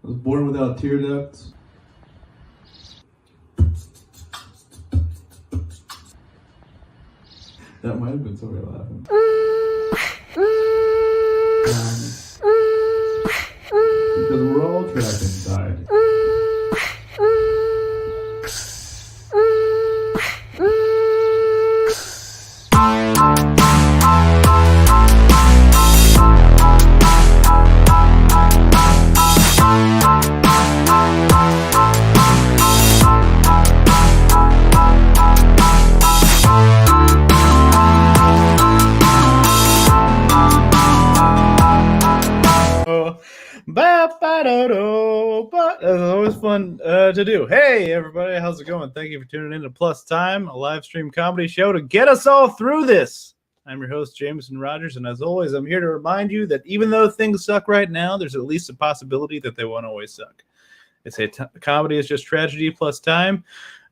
was born without tear ducts. That might have been somebody laughing. Because we're all trapped inside. That's always fun to do. Hey, everybody, how's it going? Thank you for tuning in to Plus Time, a live stream comedy show to get us all through this. I'm your host, Jameson Rogers, and as always, I'm here to remind you that even though things suck right now, there's at least a possibility that they won't always suck. They say comedy is just tragedy plus time.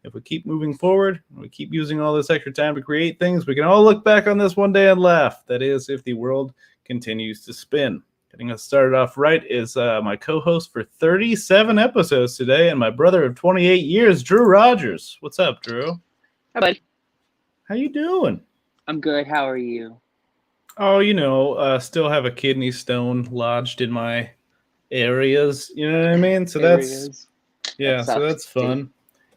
If we keep moving forward, and we keep using all this extra time to create things, we can all look back on this one day and laugh. That is, if the world continues to spin. Getting us started off right is my co-host for 37 episodes today, and my brother of 28 years, Drew Rogers. What's up, Drew? Hi, buddy. How you doing? I'm good. How are you? Oh, still have a kidney stone lodged in my areas. You know what I mean? So that's fun. Dude.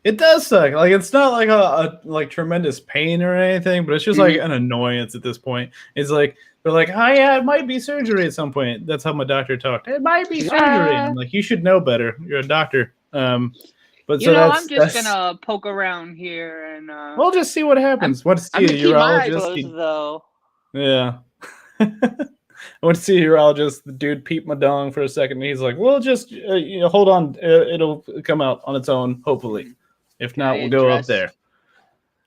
It does suck. Like, it's not like a tremendous pain or anything, but it's just like an annoyance at this point. It's like they're like, "Oh yeah, it might be surgery at some point." That's how my doctor talked. It might be surgery. I'm like, you should know better. You're a doctor. I'm just gonna poke around here and we'll just see what happens. Want to see a urologist? Though. Yeah. I went to see a urologist. The dude peeped my dong for a second, and he's like, "Well, just hold on. It'll come out on its own, hopefully. If not, we'll go up there."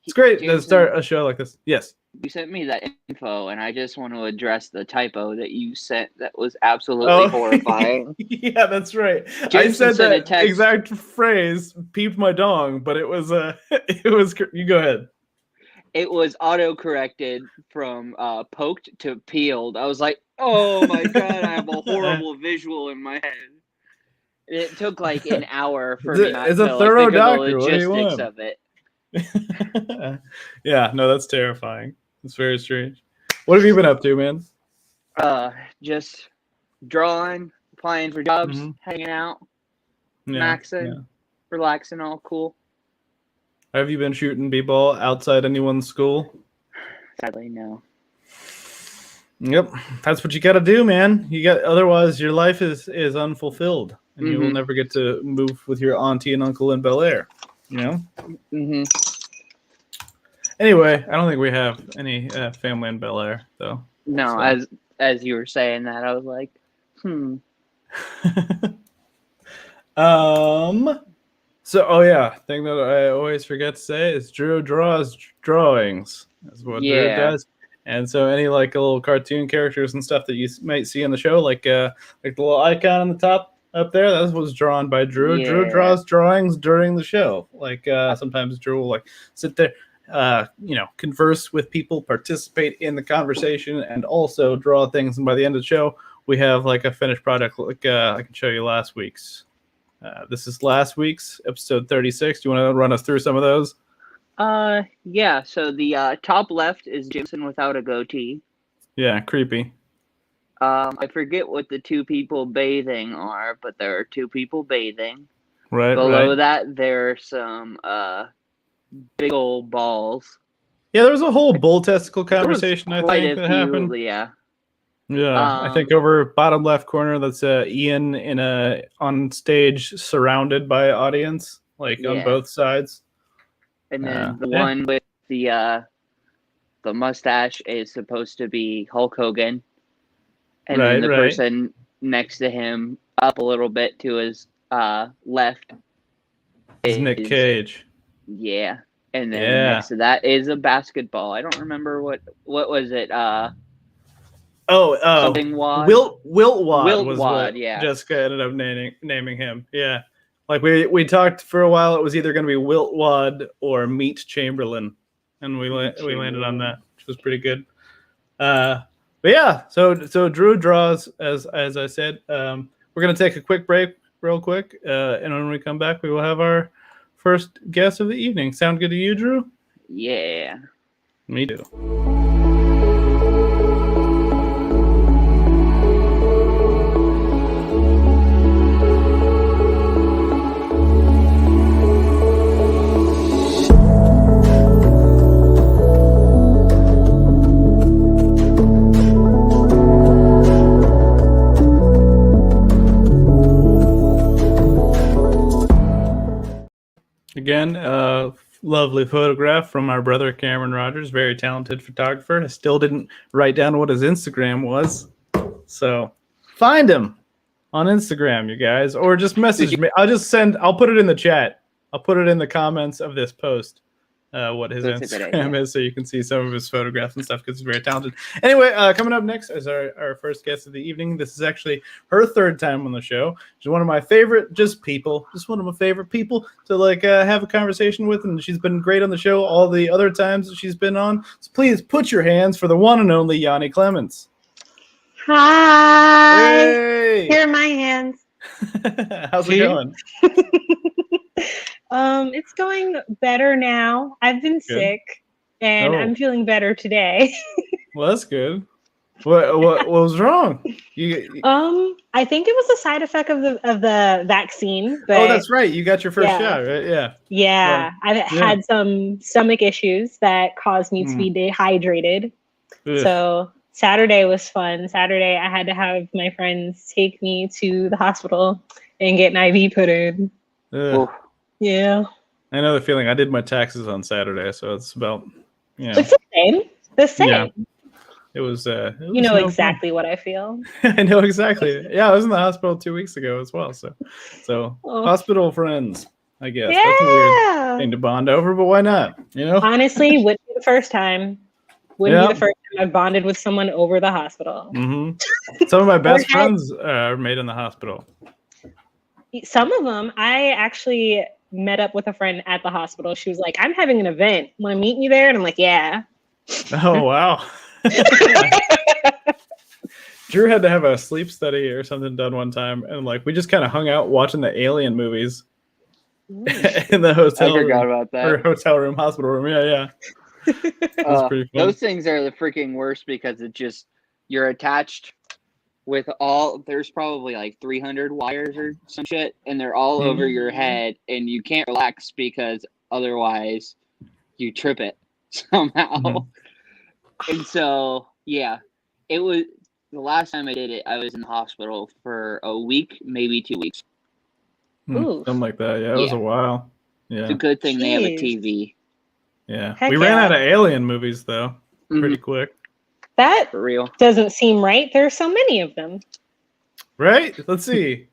It's great to start a show like this. Yes. You sent me that info, and I just want to address the typo that you sent. That was absolutely horrifying. Yeah, that's right. I said that exact phrase, "peeped my dong," but it was You go ahead. It was auto-corrected from poked to peeled. I was like, oh my God, I have a horrible visual in my head. It took like an hour for me not to thorough think doctor. of the logistics of it. Yeah, no, that's terrifying. It's very strange. What have you been up to, man? Just drawing, applying for jobs, hanging out, maxing, relaxing, all cool. Have you been shooting b-ball outside anyone's school? Sadly, no. Yep, that's what you got to do, man. Otherwise your life is unfulfilled, and you will never get to move with your auntie and uncle in Bel Air. You know. Anyway, I don't think we have any family in Bel Air, though. No, so. As you were saying that, I was like, So, thing that I always forget to say is Drew draws drawings. That's what Drew does. And so any like little cartoon characters and stuff that you might see on the show, like the little icon on the top up there, that was drawn by Drew. Yeah. Drew draws drawings during the show. Like sometimes Drew will like sit there, converse with people, participate in the conversation, and also draw things. And by the end of the show, we have like a finished product. Like I can show you last week's. This is last week's episode 36. Do you want to run us through some of those? Yeah. So the top left is Jameson without a goatee. Yeah, creepy. I forget what the two people bathing are, but there are two people bathing. Right. Below that, there are some big old balls. Yeah, there was a whole bull testicle conversation. I think that happened. Yeah. Yeah, I think over bottom left corner, that's Ian on stage surrounded by audience, on both sides. And then the one with the mustache is supposed to be Hulk Hogan. And then the person next to him, up a little bit to his left, is Nick Cage. Yeah. And then next to that is a basketball. I don't remember what was it. Something Wad. Wilt Wad was Wad, what Jessica ended up naming him. Yeah. Like we talked for a while, it was either going to be Wilt Wad or Meat Chamberlain, and we landed on that, which was pretty good. But yeah, so Drew draws as I said. We're going to take a quick break. real quick. And when we come back, we will have our first guest of the evening. Sound good to you, Drew? Yeah. Me too. Again, lovely photograph from our brother Cameron Rogers, very talented photographer. I still didn't write down what his Instagram was, so find him on Instagram, you guys, or just message me. I'll put it in the chat. I'll put it in the comments of this post. What his Instagram is, so you can see some of his photographs and stuff, because he's very talented. Anyway, coming up next is our first guest of the evening. This is actually her third time on the show. She's one of my favorite people to have a conversation with, and she's been great on the show all the other times that she's been on. So please put your hands for the one and only Yanni Clements. Hi. Hey. Here are my hands. How's it going? It's going better now. I've been sick, and I'm feeling better today. Well, that's good. What was wrong? I think it was a side effect of the vaccine. But that's right. You got your first shot, right? Yeah. Yeah. I've had some stomach issues that caused me to be dehydrated. Ugh. So Saturday was fun. Saturday, I had to have my friends take me to the hospital and get an IV put in. Yeah. I know the feeling. I did my taxes on Saturday, so it's about, It's the same. The same. Yeah. It was you know exactly what I feel. I know exactly. Yeah, I was in the hospital 2 weeks ago as well. So hospital friends, I guess. Yeah. That's a weird thing to bond over, but why not? You know? Honestly, wouldn't be the first time. Wouldn't be the first time I've bonded with someone over the hospital. Mm-hmm. Some of my best friends are made in the hospital. Some of them, I actually met up with a friend at the hospital. She was like, I'm having an event. Want to meet me there? And I'm like, yeah. Oh, wow. Drew had to have a sleep study or something done one time. And we just kind of hung out watching the Alien movies in the hotel room. I forgot about that. Or hotel room, hospital room. Yeah. That's pretty fun. Those things are the freaking worst, because you're attached with there's probably 300 wires or some shit, and they're all over your head, and you can't relax because otherwise you trip it somehow. And so, it was the last time I did it, I was in the hospital for a week, maybe 2 weeks. Something like that. Yeah, it was a while. Yeah. It's a good thing they have a TV. Yeah. We ran out of Alien movies, though, pretty quick. That for real doesn't seem right. There are so many of them. Right? Let's see.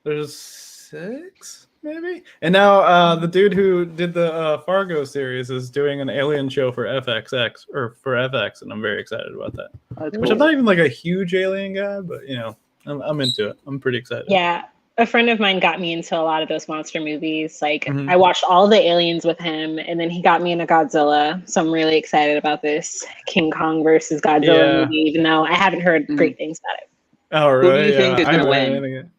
There's 6, maybe? And now the dude who did the Fargo series is doing an Alien show for FXX, or for FX, and I'm very excited about that. Which I'm not even a huge Alien guy, but I'm into it. I'm pretty excited. Yeah. A friend of mine got me into a lot of those monster movies. I watched all the Aliens with him, and then he got me into Godzilla. So I'm really excited about this King Kong versus Godzilla movie, even though I haven't heard great things about it. Oh, really? Who do you think is going to win?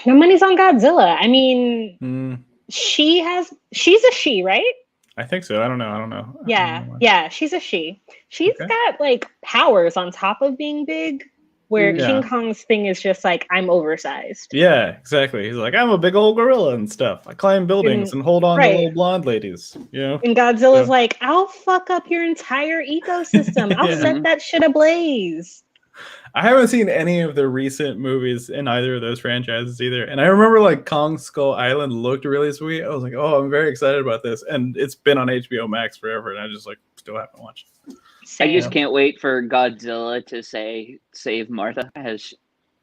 No money's on Godzilla. I mean, she's a she, right? I think so. I don't know. Yeah, she's a she. She's got powers on top of being big. Where King Kong's thing is just I'm oversized. Yeah, exactly. He's like, I'm a big old gorilla and stuff. I climb buildings and hold on to little blonde ladies. And Godzilla's I'll fuck up your entire ecosystem. I'll set that shit ablaze. I haven't seen any of the recent movies in either of those franchises either. And I remember Kong Skull Island looked really sweet. I was like, oh, I'm very excited about this. And it's been on HBO Max forever. And I just still haven't watched it. I just can't wait for Godzilla to save Martha as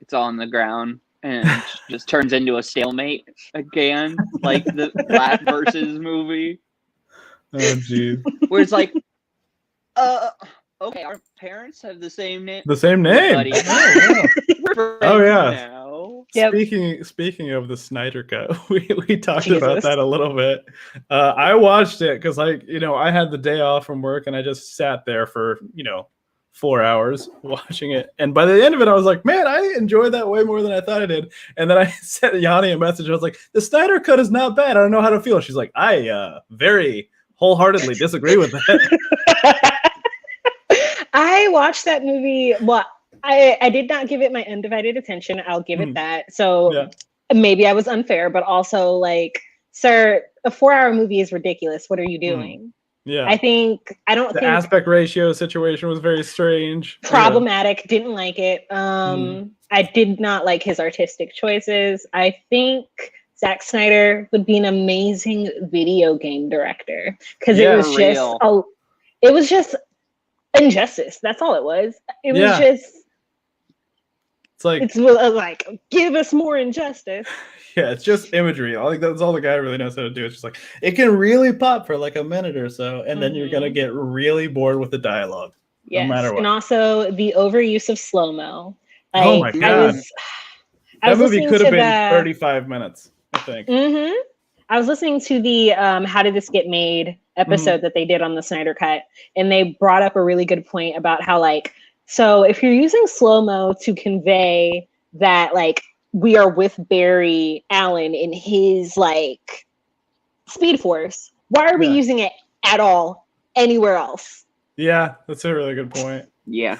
it's on the ground and just turns into a stalemate again, like the Black versus movie. Oh, jeez. Where it's okay, our parents have the same name. The same name. Oh yeah. Now. Yep. Speaking of the Snyder Cut, we talked about that a little bit. I watched it because I had the day off from work and I just sat there for 4 hours watching it. And by the end of it, I was like, man, I enjoyed that way more than I thought I did. And then I sent Yanni a message. I was like, the Snyder Cut is not bad. I don't know how to feel. She's like, I very wholeheartedly disagree with that. I watched that movie. Well, I did not give it my undivided attention. I'll give it that. So maybe I was unfair, but also like, sir, a 4-hour movie is ridiculous. What are you doing? Yeah, I don't think aspect ratio situation was very strange. Problematic. Didn't like it. I did not like his artistic choices. I think Zack Snyder would be an amazing video game director because it was just injustice. That's all it was. It was just. It's like give us more injustice. Yeah, it's just imagery. I think that's all the guy really knows how to do. It's just like it can really pop for like a minute or so, and then you're gonna get really bored with the dialogue. Yes, no matter what. And also the overuse of slow-mo. Like, oh my god, that movie could have been 35 minutes. I think. I was listening to the "How Did This Get Made" episode that they did on the Snyder Cut, and they brought up a really good point about how like, so if you're using slow-mo to convey that like we are with Barry Allen in his like Speed Force, why are we using it at all anywhere else? Yeah, that's a really good point. Yeah.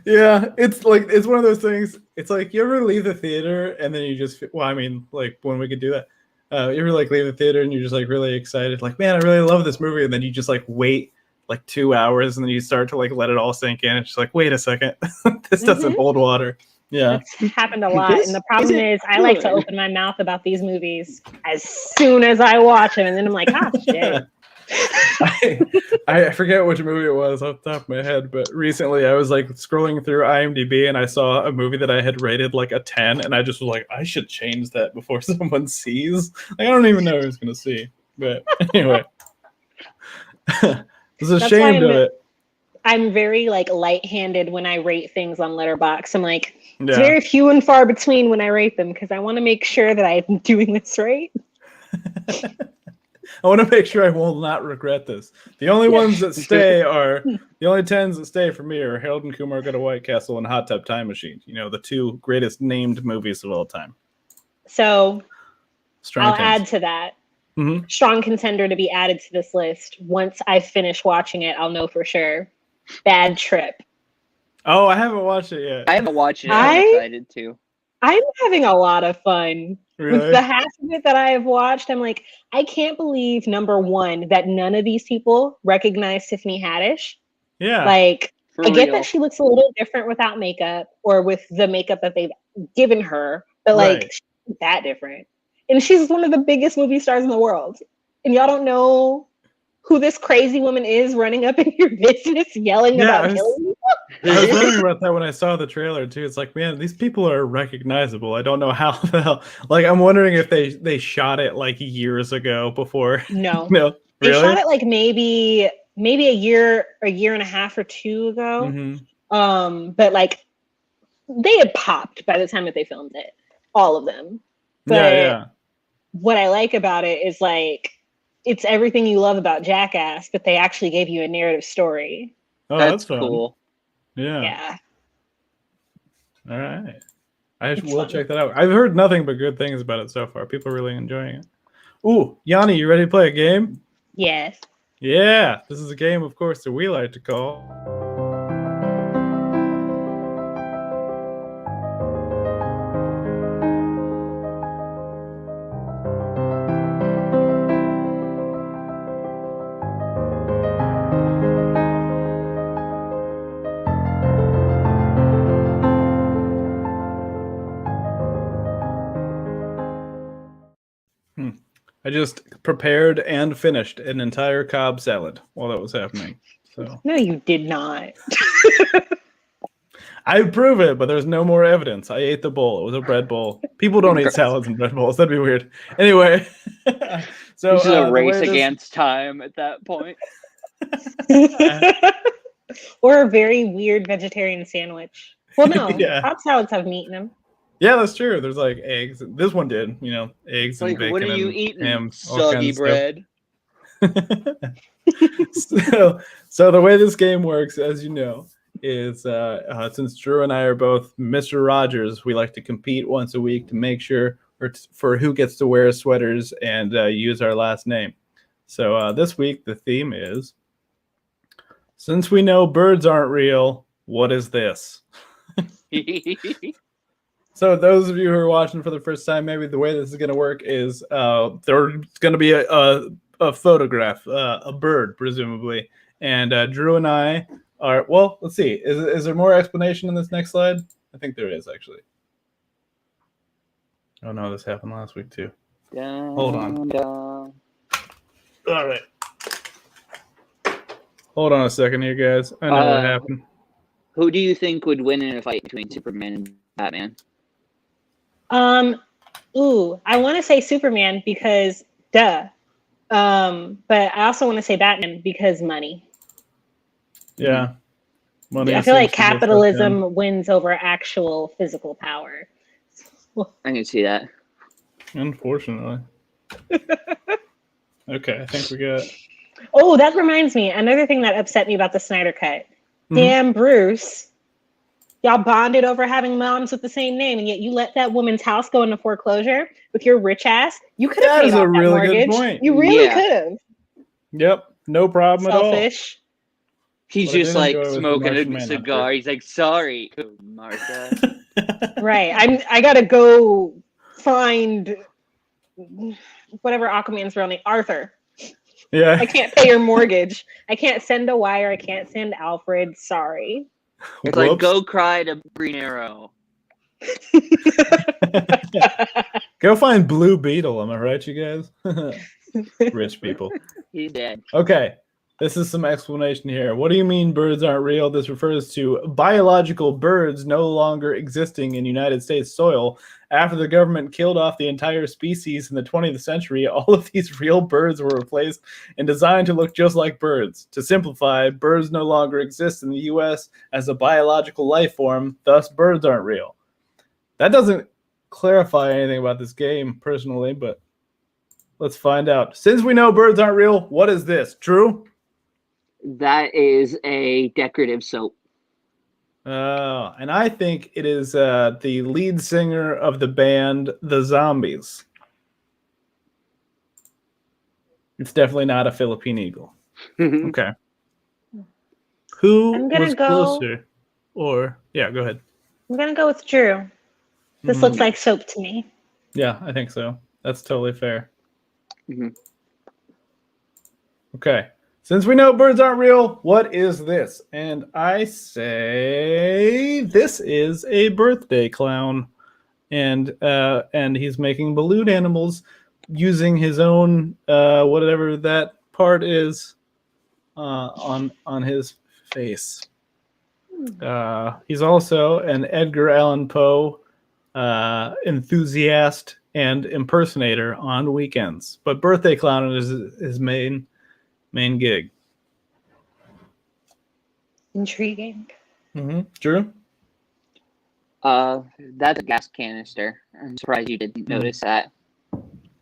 Yeah, it's like it's one of those things. It's like you ever leave the theater and then you just like when we could do that. You ever like leave the theater and you're just like really excited, like, man, I really love this movie, and then you just like wait like 2 hours and then you start to like let it all sink in. It's just like, wait a second, this doesn't hold water. Yeah, it's happened a lot. And the problem is I like to open my mouth about these movies as soon as I watch them, and then I'm like, ah, shit. I forget which movie it was off the top of my head, but recently I was like scrolling through IMDb and I saw a movie that I had rated like a 10, and I just was like, I should change that before someone sees. Like, I don't even know who's gonna see. But anyway, I was ashamed of it. I'm very like light-handed when I rate things on Letterboxd. I'm like, it's very few and far between when I rate them because I want to make sure that I'm doing this right. I want to make sure I will not regret this. The only ones that stay are the only 10s that stay for me are Harold and Kumar Go to White Castle and Hot Tub Time Machine. You know, the two greatest named movies of all time. So Strong I'll add to that. Strong contender to be added to this list. Once I finish watching it, I'll know for sure. Bad Trip. Oh, I haven't watched it yet. I haven't watched it. I'm excited to. I'm having a lot of fun. Really? With the half of it that I have watched, I'm like, I can't believe, number one, that none of these people recognize Tiffany Haddish. Yeah. Like, I get that she looks a little different without makeup or with the makeup that they've given her, but like, she's not that different. And she's one of the biggest movie stars in the world. And y'all don't know who this crazy woman is running up in your business yelling about killing people? I was wondering about that when I saw the trailer too. It's like, man, these people are recognizable. I don't know how the hell. Like, I'm wondering if they shot it like years ago before. No, no, they really? shot it like maybe a year and a half or two ago. But like they had popped by the time that they filmed it, all of them. But what I like about it is like it's everything you love about Jackass, but they actually gave you a narrative story. Oh, that's fun. Cool. Yeah. All right. I will check that out. I've heard nothing but good things about it so far. People are really enjoying it. Ooh, Yanni, you ready to play a game? Yes. Yeah. This is a game, of course, that we like to call I just prepared and finished an entire Cobb salad while that was happening. So no, you did not. I prove it, but there's no more evidence. I ate the bowl. It was a bread bowl. People don't eat salads and bread bowls. That'd be weird. Anyway, so this is a race against time at that point. Or a very weird vegetarian sandwich. Well, no, Cobb salads have meat in them. Yeah, that's true. There's like eggs. This one did, eggs like, and bacon. What are you and eating? Ham, Soggy bread. So the way this game works, as you know, is since Drew and I are both Mr. Rogers, we like to compete once a week to make sure for who gets to wear sweaters and use our last name. So this week the theme is, since we know birds aren't real, what is this? So those of you who are watching for the first time, maybe the way this is going to work is there's going to be a photograph, a bird, presumably. And Drew and I are, well, let's see. Is there more explanation in this next slide? I think there is, actually. Oh, no, this happened last week, too. Hold on. All right. Hold on a second here, guys. I know what happened. Who do you think would win in a fight between Superman and Batman? I want to say Superman because duh. But I also want to say Batman because money. Yeah. Money. I feel like capitalism wins over actual physical power. I can see that. Unfortunately. Okay, I think we got... Oh, that reminds me. Another thing that upset me about the Snyder Cut. Damn, Bruce. Y'all bonded over having moms with the same name, and yet you let that woman's house go into foreclosure with your rich ass. You could have paid off that mortgage. Good point. You really could have. Yep, no problem Selfish. at all. He's just like smoking a cigar. He's like, sorry, Martha. Right. I gotta go find whatever Aquaman's real name, Arthur. Yeah. I can't pay your mortgage. I can't send a wire. I can't send Alfred. Sorry. It's like, go cry to Green Arrow. Go find Blue Beetle. Am I right, you guys? Rich people. He's dead. Okay. This is some explanation here. What do you mean birds aren't real? This refers to biological birds no longer existing in United States soil. After the government killed off the entire species in the 20th century, all of these real birds were replaced and designed to look just like birds. To simplify, birds no longer exist in the U.S. as a biological life form, thus birds aren't real. That doesn't clarify anything about this game, personally, but let's find out. Since we know birds aren't real, what is this? True? That is a decorative soap. And I think it is the lead singer of the band The Zombies. It's definitely not a Philippine eagle. Okay. Who was closer? Or, yeah, go ahead. I'm going to go with Drew. This looks like soap to me. Yeah, I think so. That's totally fair. Mm-hmm. Okay. Since we know birds aren't real, what is this? And I say this is a birthday clown. And he's making balloon animals using his own whatever that part is on his face. He's also an Edgar Allan Poe enthusiast and impersonator on weekends. But birthday clown is his main gig. Intriguing. Drew? That's a gas canister. I'm surprised you didn't notice that.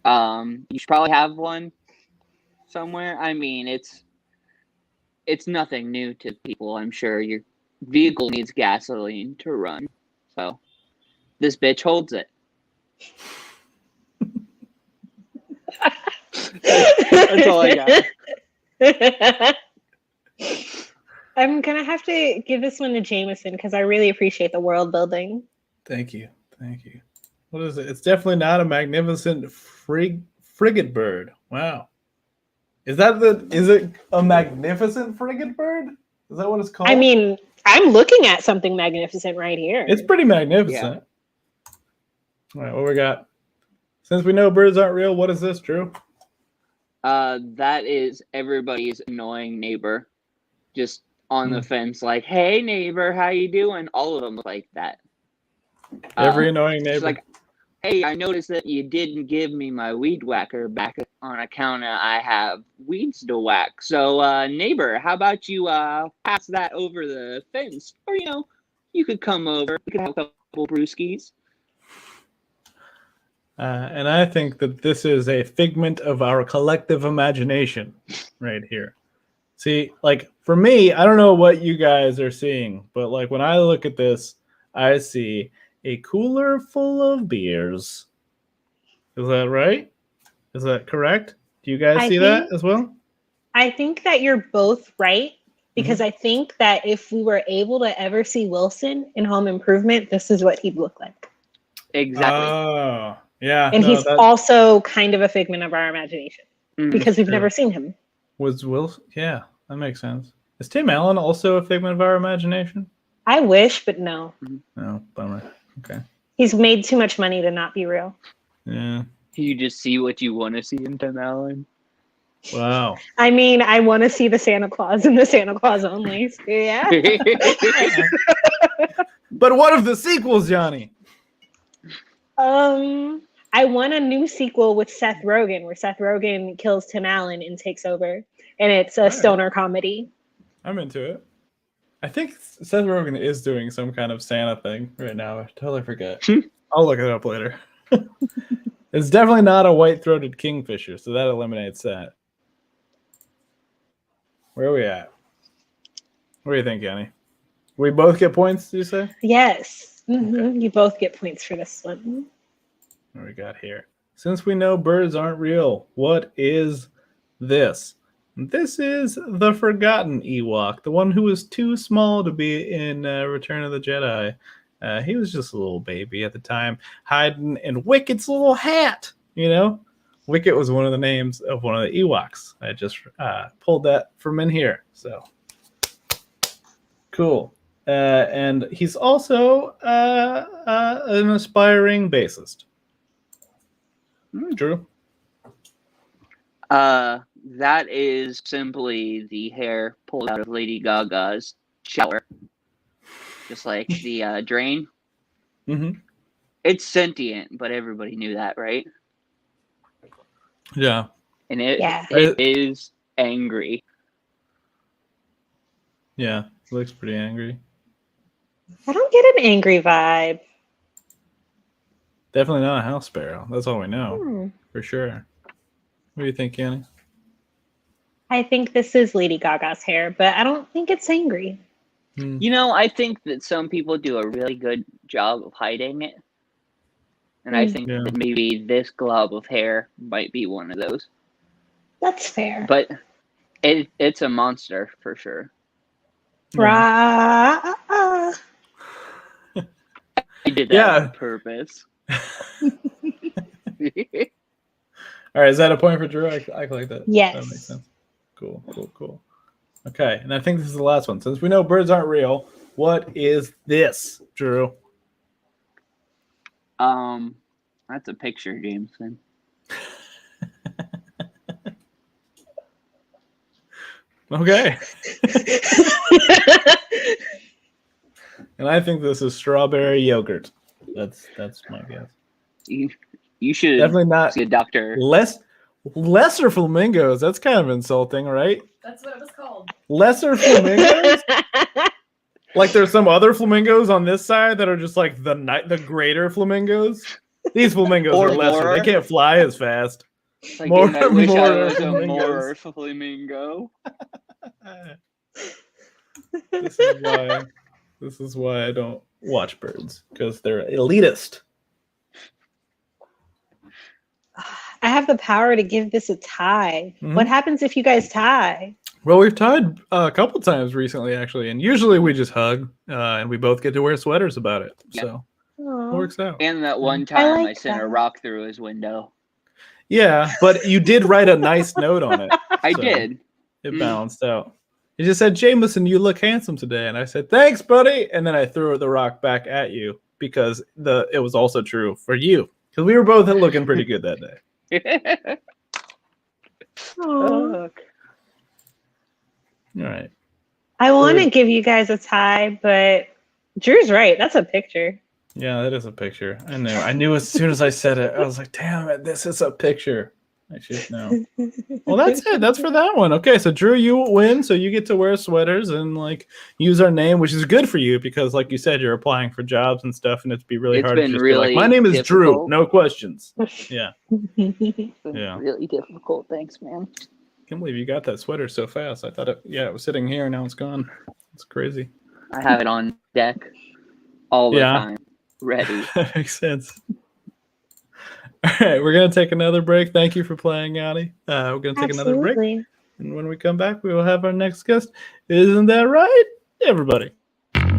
You should probably have one somewhere. I mean, it's nothing new to people. I'm sure your vehicle needs gasoline to run. So this bitch holds it. That's all I got. I'm gonna have to give this one to Jameson because I really appreciate the world building. Thank you. What is it? It's definitely not a magnificent frigate bird. Wow. Is it a magnificent frigate bird? Is that what it's called? I mean, I'm looking at something magnificent right here. It's pretty magnificent. Yeah. All right, what we got? Since we know birds aren't real, what is this, Drew? That is everybody's annoying neighbor, just on the fence, like, "Hey, neighbor, how you doing?" All of them look like that. Every annoying neighbor. Like, "Hey, I noticed that you didn't give me my weed whacker back on account of I have weeds to whack. So, neighbor, how about you pass that over the fence? Or, you could come over. We could have a couple brewskis." And I think that this is a figment of our collective imagination right here. See, like for me, I don't know what you guys are seeing, but like when I look at this, I see a cooler full of beers. Is that right? Is that correct? Do you guys see that as well? I think that you're both right, because I think that if we were able to ever see Wilson in Home Improvement, this is what he'd look like. Exactly. Oh, yeah. And he's also kind of a figment of our imagination because we've never seen him. Was Wilson? Yeah, that makes sense. Is Tim Allen also a figment of our imagination? I wish, but no. No, bummer. Okay. He's made too much money to not be real. Yeah. You just see what you want to see in Tim Allen. Wow. I mean, I want to see the Santa Claus and the Santa Claus only. So yeah. But what of the sequels, Johnny? I want a new sequel with Seth Rogen, where Seth Rogen kills Tim Allen and takes over, and it's a stoner comedy. I'm into it. I think Seth Rogen is doing some kind of Santa thing right now. I totally forget. I'll look it up later. It's definitely not a white-throated kingfisher, so that eliminates that. Where are we at? What do you think, Yanni? We both get points, do you say? Yes. Okay. You both get points for this one. What do we got here? Since we know birds aren't real, what is this? This is the Forgotten Ewok, the one who was too small to be in Return of the Jedi. He was just a little baby at the time, hiding in Wicket's little hat, you know? Wicket was one of the names of one of the Ewoks. I just pulled that from in here, so cool. And he's also an aspiring bassist. Drew? That is simply the hair pulled out of Lady Gaga's shower. Just like the drain. Mm-hmm. It's sentient, but everybody knew that, right? Yeah. And it is angry. Yeah, it looks pretty angry. I don't get an angry vibe. Definitely not a house sparrow. That's all we know. For sure. What do you think, Yanni? I think this is Lady Gaga's hair, but I don't think it's angry. You know, I think that some people do a really good job of hiding it. And I think that maybe this glob of hair might be one of those. That's fair. But it's a monster for sure. Yeah. I did that on purpose. All right, is that a point for Drew? I like that. Yes. That makes sense. Cool. Okay, and I think this is the last one. Since we know birds aren't real, what is this, Drew? That's a picture, Jameson. Okay. And I think this is strawberry yogurt. That's my guess. You should definitely not see a doctor. Lesser flamingos. That's kind of insulting, right? That's what it was called. Lesser flamingos? Like there's some other flamingos on this side that are just like the greater flamingos. These flamingos are lesser. More. They can't fly as fast. Like, I wish I was a more flamingo. This is why I don't watch birds, because they're elitist. I have the power to give this a tie. Mm-hmm. What happens if you guys tie? Well, we've tied a couple times recently, actually, and usually we just hug, and we both get to wear sweaters about it. Yep. So it works out. And that one time I sent a rock through his window. Yeah, but you did write a nice note on it. I did. It balanced out. You just said, Jameson, you look handsome today. And I said, thanks, buddy. And then I threw the rock back at you because it was also true for you. Because we were both looking pretty good that day. All right. I want to give you guys a tie, but Drew's right. That's a picture. Yeah, that is a picture. I knew as soon as I said it, I was like, damn it, this is a picture. I should know. Well, that's it. That's for that one. Okay, so Drew, you win. So you get to wear sweaters and like use our name, which is good for you because, like you said, you're applying for jobs and stuff, and it'd be really hard to just be like, "My name is Drew." No questions. Yeah. Yeah. Really difficult. Thanks, man. Can't believe you got that sweater so fast. I thought it was sitting here. Now it's gone. It's crazy. I have it on deck all the time, ready. Makes sense. All right, we're going to take another break. Thank you for playing, Yanni. We're going to take another break. And when we come back, we will have our next guest. Isn't that right, everybody?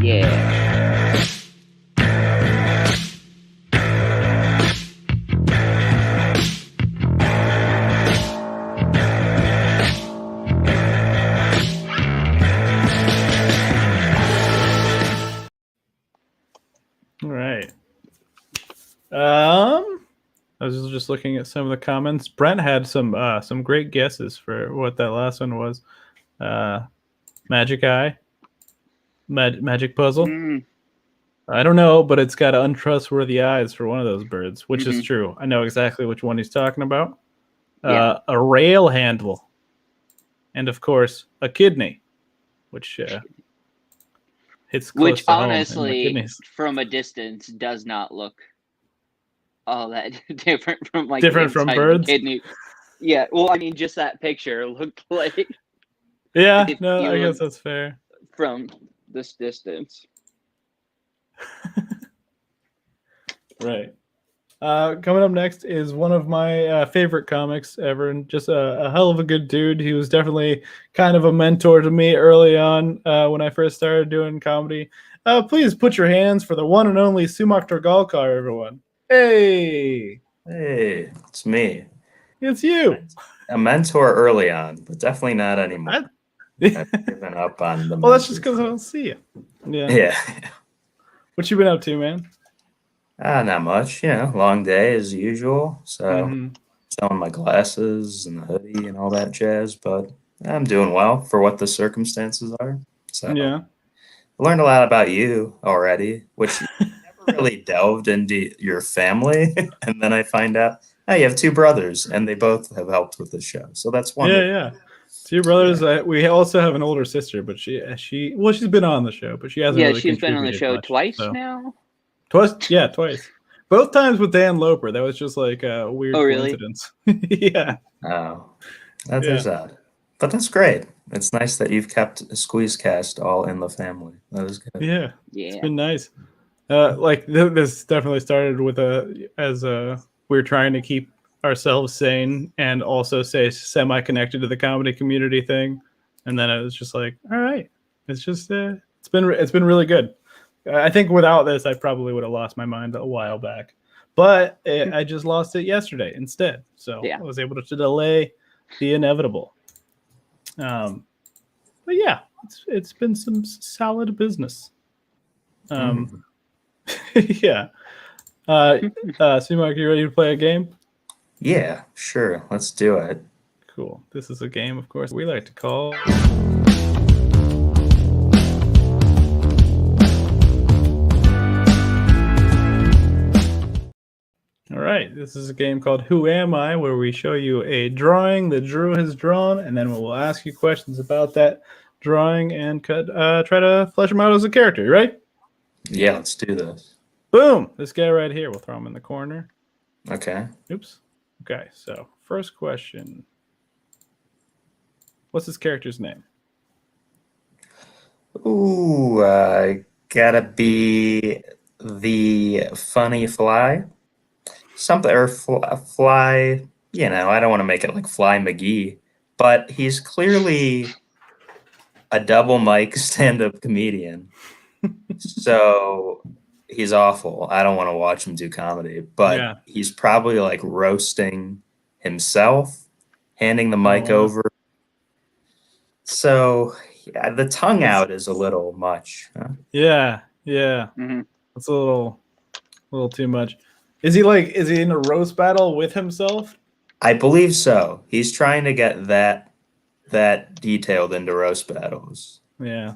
Yeah. All right. I was just looking at some of the comments. Brent had some great guesses for what that last one was. Magic Eye, Magic Puzzle. I don't know, but it's got untrustworthy eyes for one of those birds, which is true. I know exactly which one he's talking about. A rail handle, and of course a kidney, which hits close which to honestly, home from a distance, does not look all that different from birds. Kidney. Yeah, well, I mean, just that picture looked like. Yeah, no, I guess that's fair. From this distance. Right. Coming up next is one of my favorite comics ever, and just a hell of a good dude. He was definitely kind of a mentor to me early on when I first started doing comedy. Please put your hands for the one and only Sumak Turgalkar, everyone. Hey, it's me. It's you. A mentor early on, but definitely not anymore. I've given up on the. Well, that's just because I don't see you. Yeah. What you been up to, man? Not much. Long day as usual. So selling my glasses and the hoodie and all that jazz, but I'm doing well for what the circumstances are. So yeah, I learned a lot about you already, which never really delved into your family, and then I find out, you have two brothers, and they both have helped with the show. So that's wonderful. Yeah. Two brothers. Yeah. We also have an older sister, but she's been on the show, but she hasn't. Yeah, she's been on the show twice now. Twice. Both times with Dan Loper. That was just like a weird coincidence. Yeah. Oh, that is odd. But that's great. It's nice that you've kept a Squeeze Cast all in the family. That is good. Yeah. It's been nice. This definitely started with we're trying to keep ourselves sane and also say semi-connected to the comedy community thing. And then it was just like, all right, it's just it's been really good. I think without this, I probably would have lost my mind a while back, but I just lost it yesterday instead. So I was able to delay the inevitable. But yeah, it's been some solid business. Yeah. Sumak, you ready to play a game? Yeah, sure. Let's do it. Cool. This is a game, of course, we like to call. All right, this is a game called Who Am I, where we show you a drawing that Drew has drawn, and then we'll ask you questions about that drawing and try to flesh him out as a character. You ready? Yeah, let's do this. Boom! This guy right here. We'll throw him in the corner. Okay. Oops. Okay, so first question. What's his character's name? Ooh, gotta be the funny fly. Something, or fly, I don't want to make it like Fly McGee, but he's clearly a double mic stand-up comedian. So he's awful. I don't want to watch him do comedy, but he's probably like roasting himself, handing the mic over. So the tongue out is a little much. Huh? Yeah. It's a little too much. Is he in a roast battle with himself? I believe so. He's trying to get that detailed into roast battles. Yeah.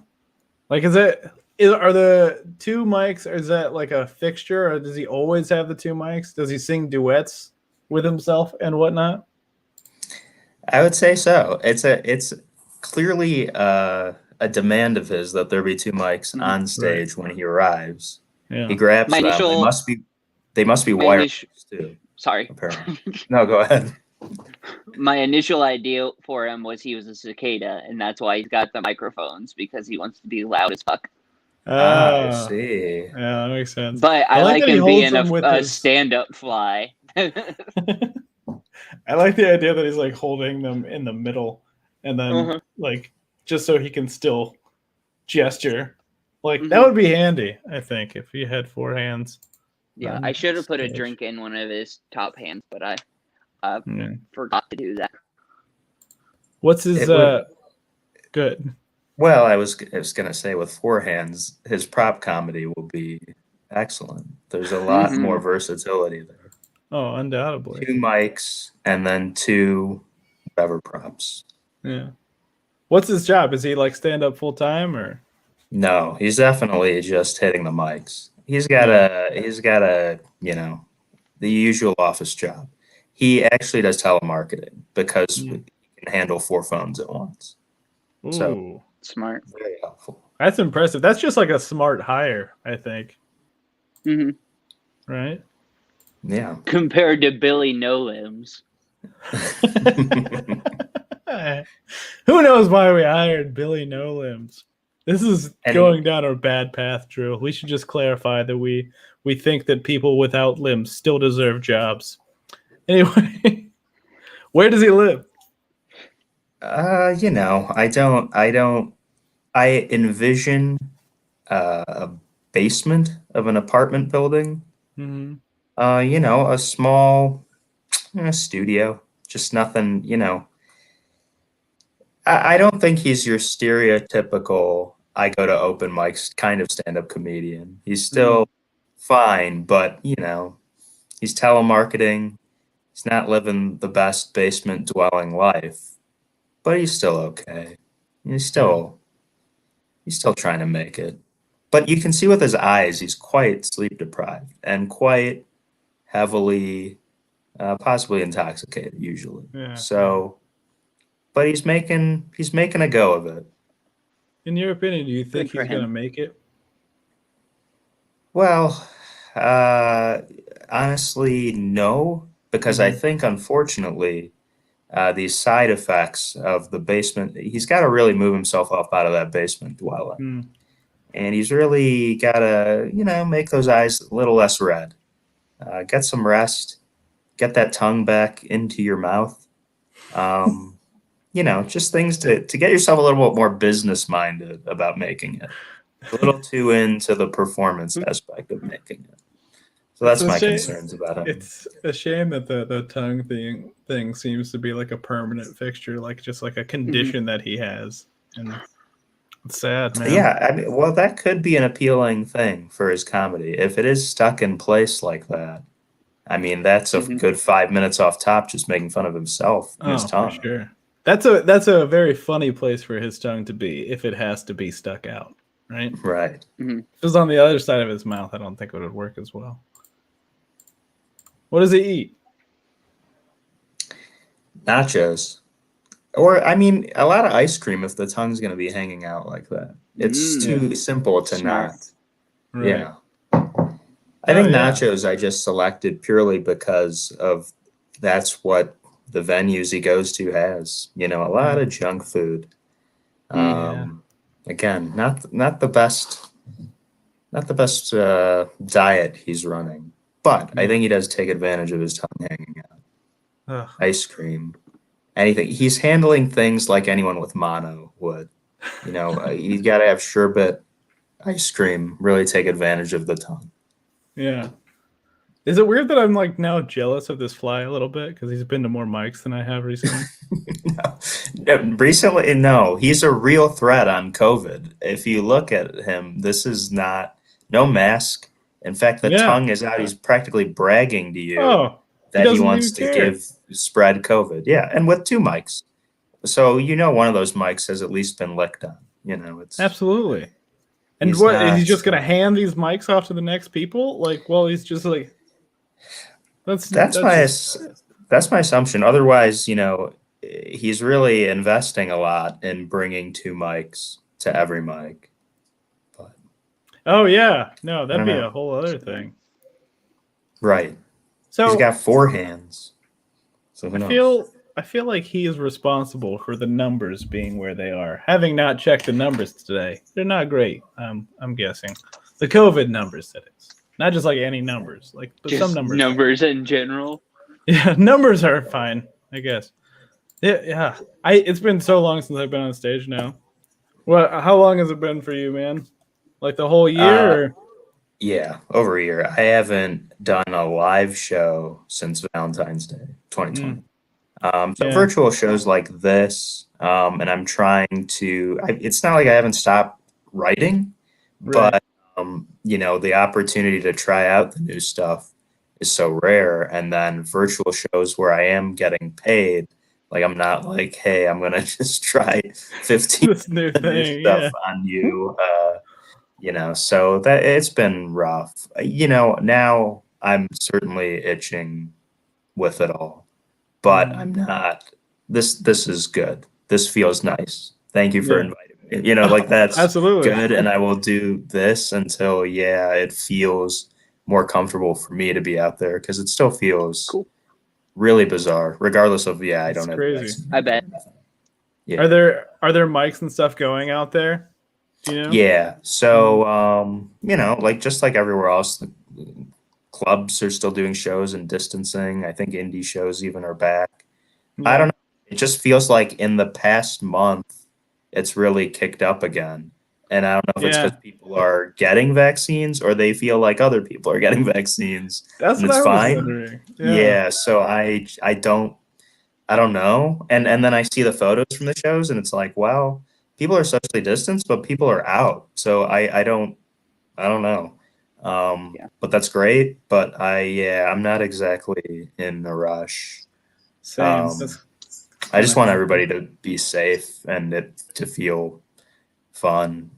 Like, are the two mics, is that like a fixture, or does he always have the two mics? Does he sing duets with himself and whatnot? I would say so. It's clearly a demand of his that there be two mics on stage when he arrives. Yeah. He grabs My them. initial- They must be my wireless too. Sorry. Apparently. No, go ahead. My initial idea for him was he was a cicada, and that's why he's got the microphones, because he wants to be loud as fuck. I see. Yeah, that makes sense. But I like that he him holds being them with a his- stand-up fly. I like the idea that he's like holding them in the middle, and then like just so he can still gesture. Like that would be handy, I think, if he had four hands. Yeah, I should have put a drink in one of his top hands, but I forgot to do that. What's his good? Well, I was gonna say with four hands, his prop comedy will be excellent. There's a lot more versatility there. Oh, undoubtedly. 2 mics and then 2 Trevor props. Yeah. What's his job? Is he like stand up full time or? No, he's definitely just hitting the mics. He's got a the usual office job. He actually does telemarketing because he can handle 4 phones at once. Ooh. So Smart. very helpful. That's impressive. That's just like a smart hire, I think. Right? Yeah. Compared to Billy No Limbs. Who knows why we hired Billy No Limbs? This is going down a bad path, Drew. We should just clarify that we think that people without limbs still deserve jobs. Anyway, where does he live? I envision a basement of an apartment building. A small studio, just nothing, I don't think he's your stereotypical I go to open mics kind of stand-up comedian. He's still fine, but he's telemarketing. He's not living the best basement dwelling life, but he's still okay. He's still trying to make it. But you can see with his eyes, he's quite sleep deprived and quite heavily, possibly intoxicated usually. Yeah. So, but he's making a go of it. In your opinion, do you think he's going to make it? Well, honestly, no, because I think, unfortunately, these side effects of the basement, he's got to really move himself up out of that basement dwelling. And he's really got to, make those eyes a little less red. Get some rest. Get that tongue back into your mouth. Just things to get yourself a little bit more business-minded about making it. A little too into the performance aspect of making it. So that's my concerns about it. It's a shame that the tongue thing seems to be like a permanent fixture, like just like a condition that he has. And it's sad, man. Yeah, that could be an appealing thing for his comedy. If it is stuck in place like that, that's a good 5 minutes off top just making fun of himself and his tongue. For sure. That's a very funny place for his tongue to be if it has to be stuck out, right? Right. If it was on the other side of his mouth, I don't think it would work as well. What does he eat? Nachos. Or, a lot of ice cream if the tongue's going to be hanging out like that. It's too simple to not. Right. Yeah. I think nachos I just selected purely because of that's what the venues he goes to has. A lot of junk food. Again, not the best diet he's running. But I think he does take advantage of his tongue hanging out. Ice cream. Anything. He's handling things like anyone with mono would. You got to have sherbet, ice cream, really take advantage of the tongue. Yeah. Is it weird that I'm like now jealous of this fly a little bit because he's been to more mics than I have recently? No. Recently, no. He's a real threat on COVID. If you look at him, this is no mask. In fact, the tongue is out. He's practically bragging to you that he wants to spread COVID. Yeah, and with 2 mics. So one of those mics has at least been licked on. It's absolutely. And is he just going to hand these mics off to the next people? He's just like... That's my assumption. Otherwise, he's really investing a lot in bringing 2 mics to every mic. But oh yeah, no, that'd be a whole other thing. Right. So he's got 4 hands. So who knows? I feel like he is responsible for the numbers being where they are. Having not checked the numbers today, they're not great. I'm guessing the COVID numbers, that is, not just like any numbers, like but Just some numbers. Numbers in general. Yeah, numbers are fine, I guess. Yeah. It's been so long since I've been on stage now. Well, how long has it been for you, man? Like the whole year? Or? Yeah, over a year. I haven't done a live show since Valentine's Day, 2020. So virtual shows like this, and I'm trying to. It's not like I haven't stopped writing, but the opportunity to try out the new stuff is so rare. And then virtual shows where I am getting paid, like I'm not like, hey, I'm gonna just try 15 this new stuff on you. So that it's been rough. Now I'm certainly itching with it all, but I'm not. This is good. This feels nice. Thank you for inviting me. Like that's absolutely good, and I will do this until it feels more comfortable for me to be out there, because it still feels really bizarre, regardless of I don't have crazy. I bet. Yeah. Are there mics and stuff going out there? Do you know? Yeah. So like just like everywhere else, the clubs are still doing shows and distancing. I think indie shows even are back. I don't know. It just feels like in the past month, it's really kicked up again. And I don't know if it's because people are getting vaccines or they feel like other people are getting vaccines. That's and what it's I was fine. wondering. Yeah. So I don't know. And then I see the photos from the shows and it's like, wow, people are socially distanced, but people are out. So I don't know. But that's great. But I'm not exactly in a rush. Same. I just want everybody to be safe and it to feel fun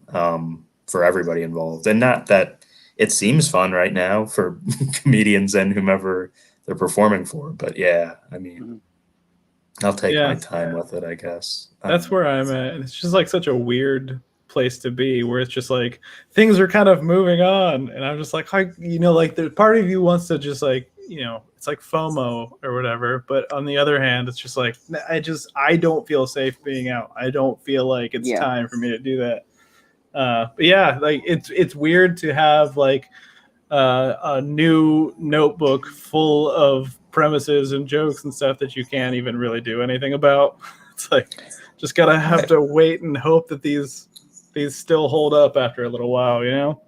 for everybody involved, and not that it seems fun right now for comedians and whomever they're performing for. But I mean, I'll take my time with it, I guess. That's where I'm at. It's just like such a weird place to be, where it's just like things are kind of moving on, and I'm just like the part of you wants to just like it's like FOMO or whatever, but on the other hand, it's just like I don't feel safe being out. I don't feel like it's time for me to do that. But like it's weird to have like a new notebook full of premises and jokes and stuff that you can't even really do anything about. It's like just gotta have to wait and hope that these still hold up after a little while,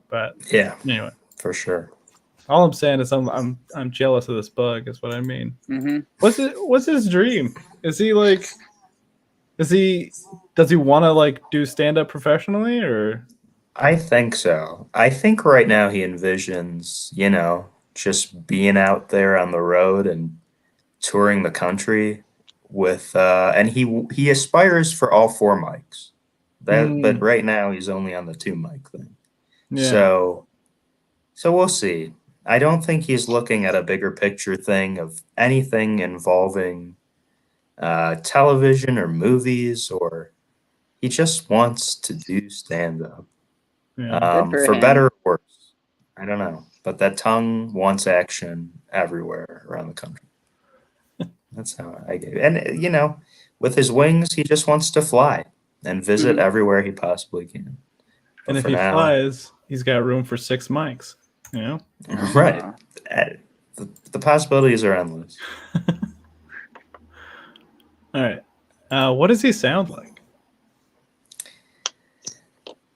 But anyway, for sure. All I'm saying is I'm jealous of this bug. Is what I mean. Mm-hmm. What's his dream? Does he want to like do stand up professionally, or? I think so. I think right now he envisions, just being out there on the road and touring the country with, and he aspires for all 4 mics. But right now he's only on the 2 mic thing. Yeah. So we'll see. I don't think he's looking at a bigger picture thing of anything involving television or movies, or he just wants to do stand up. For better or worse. I don't know. But that tongue wants action everywhere around the country. That's how I get it. And, with his wings, he just wants to fly and visit everywhere he possibly can. But and if he flies, he's got room for 6 mics, Right. The possibilities are endless. All right. What does he sound like?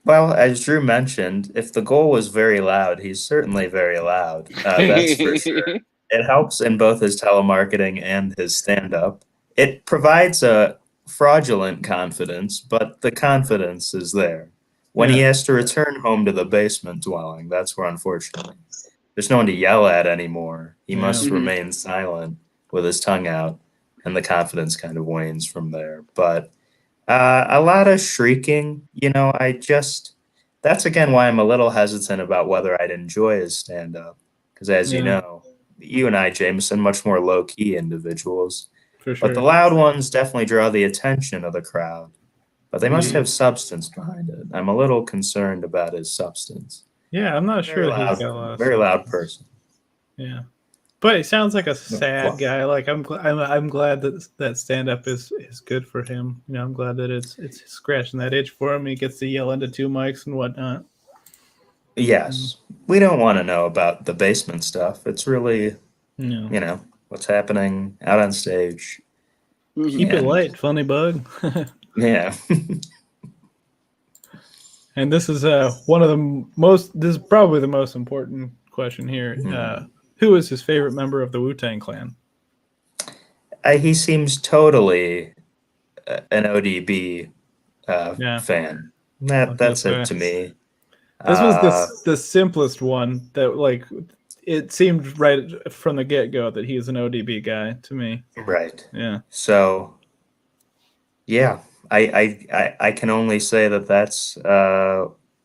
Well, as Drew mentioned, if the goal was very loud, he's certainly very loud. That's for sure. It helps in both his telemarketing and his stand-up. It provides a fraudulent confidence, but the confidence is there. When he has to return home to the basement dwelling, that's where, unfortunately, there's no one to yell at anymore. He must remain silent with his tongue out, and the confidence kind of wanes from there. But a lot of shrieking, that's again why I'm a little hesitant about whether I'd enjoy his stand-up. Because as you know, you and I, Jameson, much more low-key individuals. For sure. But the loud ones definitely draw the attention of the crowd. But they must have substance behind it. I'm a little concerned about his substance. Yeah, I'm not sure that he's got a lot of very loud person. Yeah, but he sounds like a sad guy. Like I'm glad that stand up is good for him. You know, I'm glad that it's scratching that itch for him. He gets to yell into 2 mics and whatnot. Yes, we don't want to know about the basement stuff. It's really, you know, what's happening out on stage. Keep it light, funny bug. Yeah. And this is one of the most. This is probably the most important question here. Who is his favorite member of the WuTang Clan? He seems totally an ODB fan. That's it to me. This was the simplest one that, like, it seemed right from the get-go that he is an ODB guy to me. Right. Yeah. So, yeah, I can only say that that's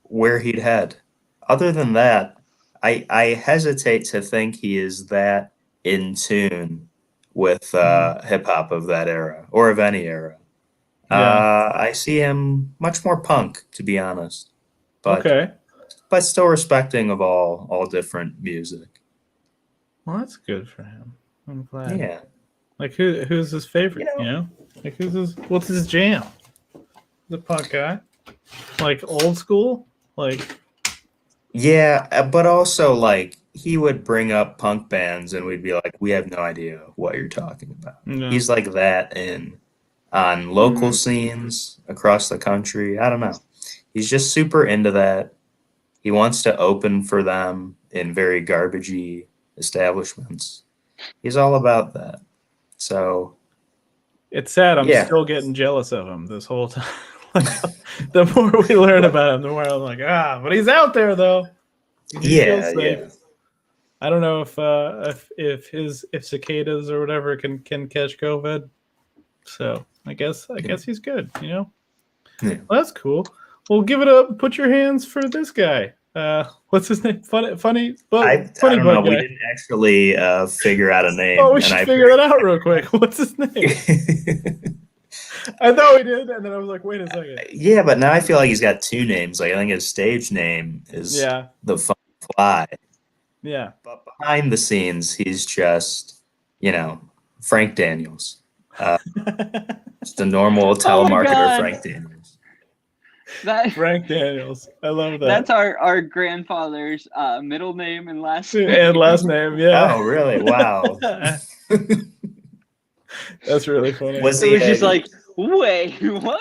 where he'd head. Other than that, I hesitate to think he is that in tune with hip hop of that era or of any era. Yeah. I see him much more punk, to be honest. But, okay. But still respecting of all different music. Well, that's good for him. I'm glad. Yeah. Like who's his favorite? You know? Like what's his jam? The punk guy? Like old school? Like. Yeah, but also like he would bring up punk bands and we'd be like, we have no idea what you're talking about. No. He's like that on local scenes across the country. I don't know. He's just super into that. He wants to open for them in very garbagey establishments. He's all about that. So it's sad. I'm still getting jealous of him this whole time. Like, the more we learn about him, the more I'm like, but he's out there though. Yeah. I don't know if cicadas or whatever can catch COVID. So I guess he's good. You know. Yeah. Well, that's cool. Well, give it up. Put your hands for this guy. What's his name? Funny. I don't know. We didn't actually figure out a name. Oh, we should figure that out real quick. What's his name? I thought we did, and then I was like, wait a second. Yeah, but now I feel like he's got 2 names. Like I think his stage name is the Funny Fly. Yeah. But behind the scenes, he's just, Frank Daniels. Just a normal telemarketer, Frank Daniels. Frank Daniels. I love that. That's our grandfather's middle name and last name. And last name, yeah. Oh, really? Wow. That's really funny. It was just like, wait, what?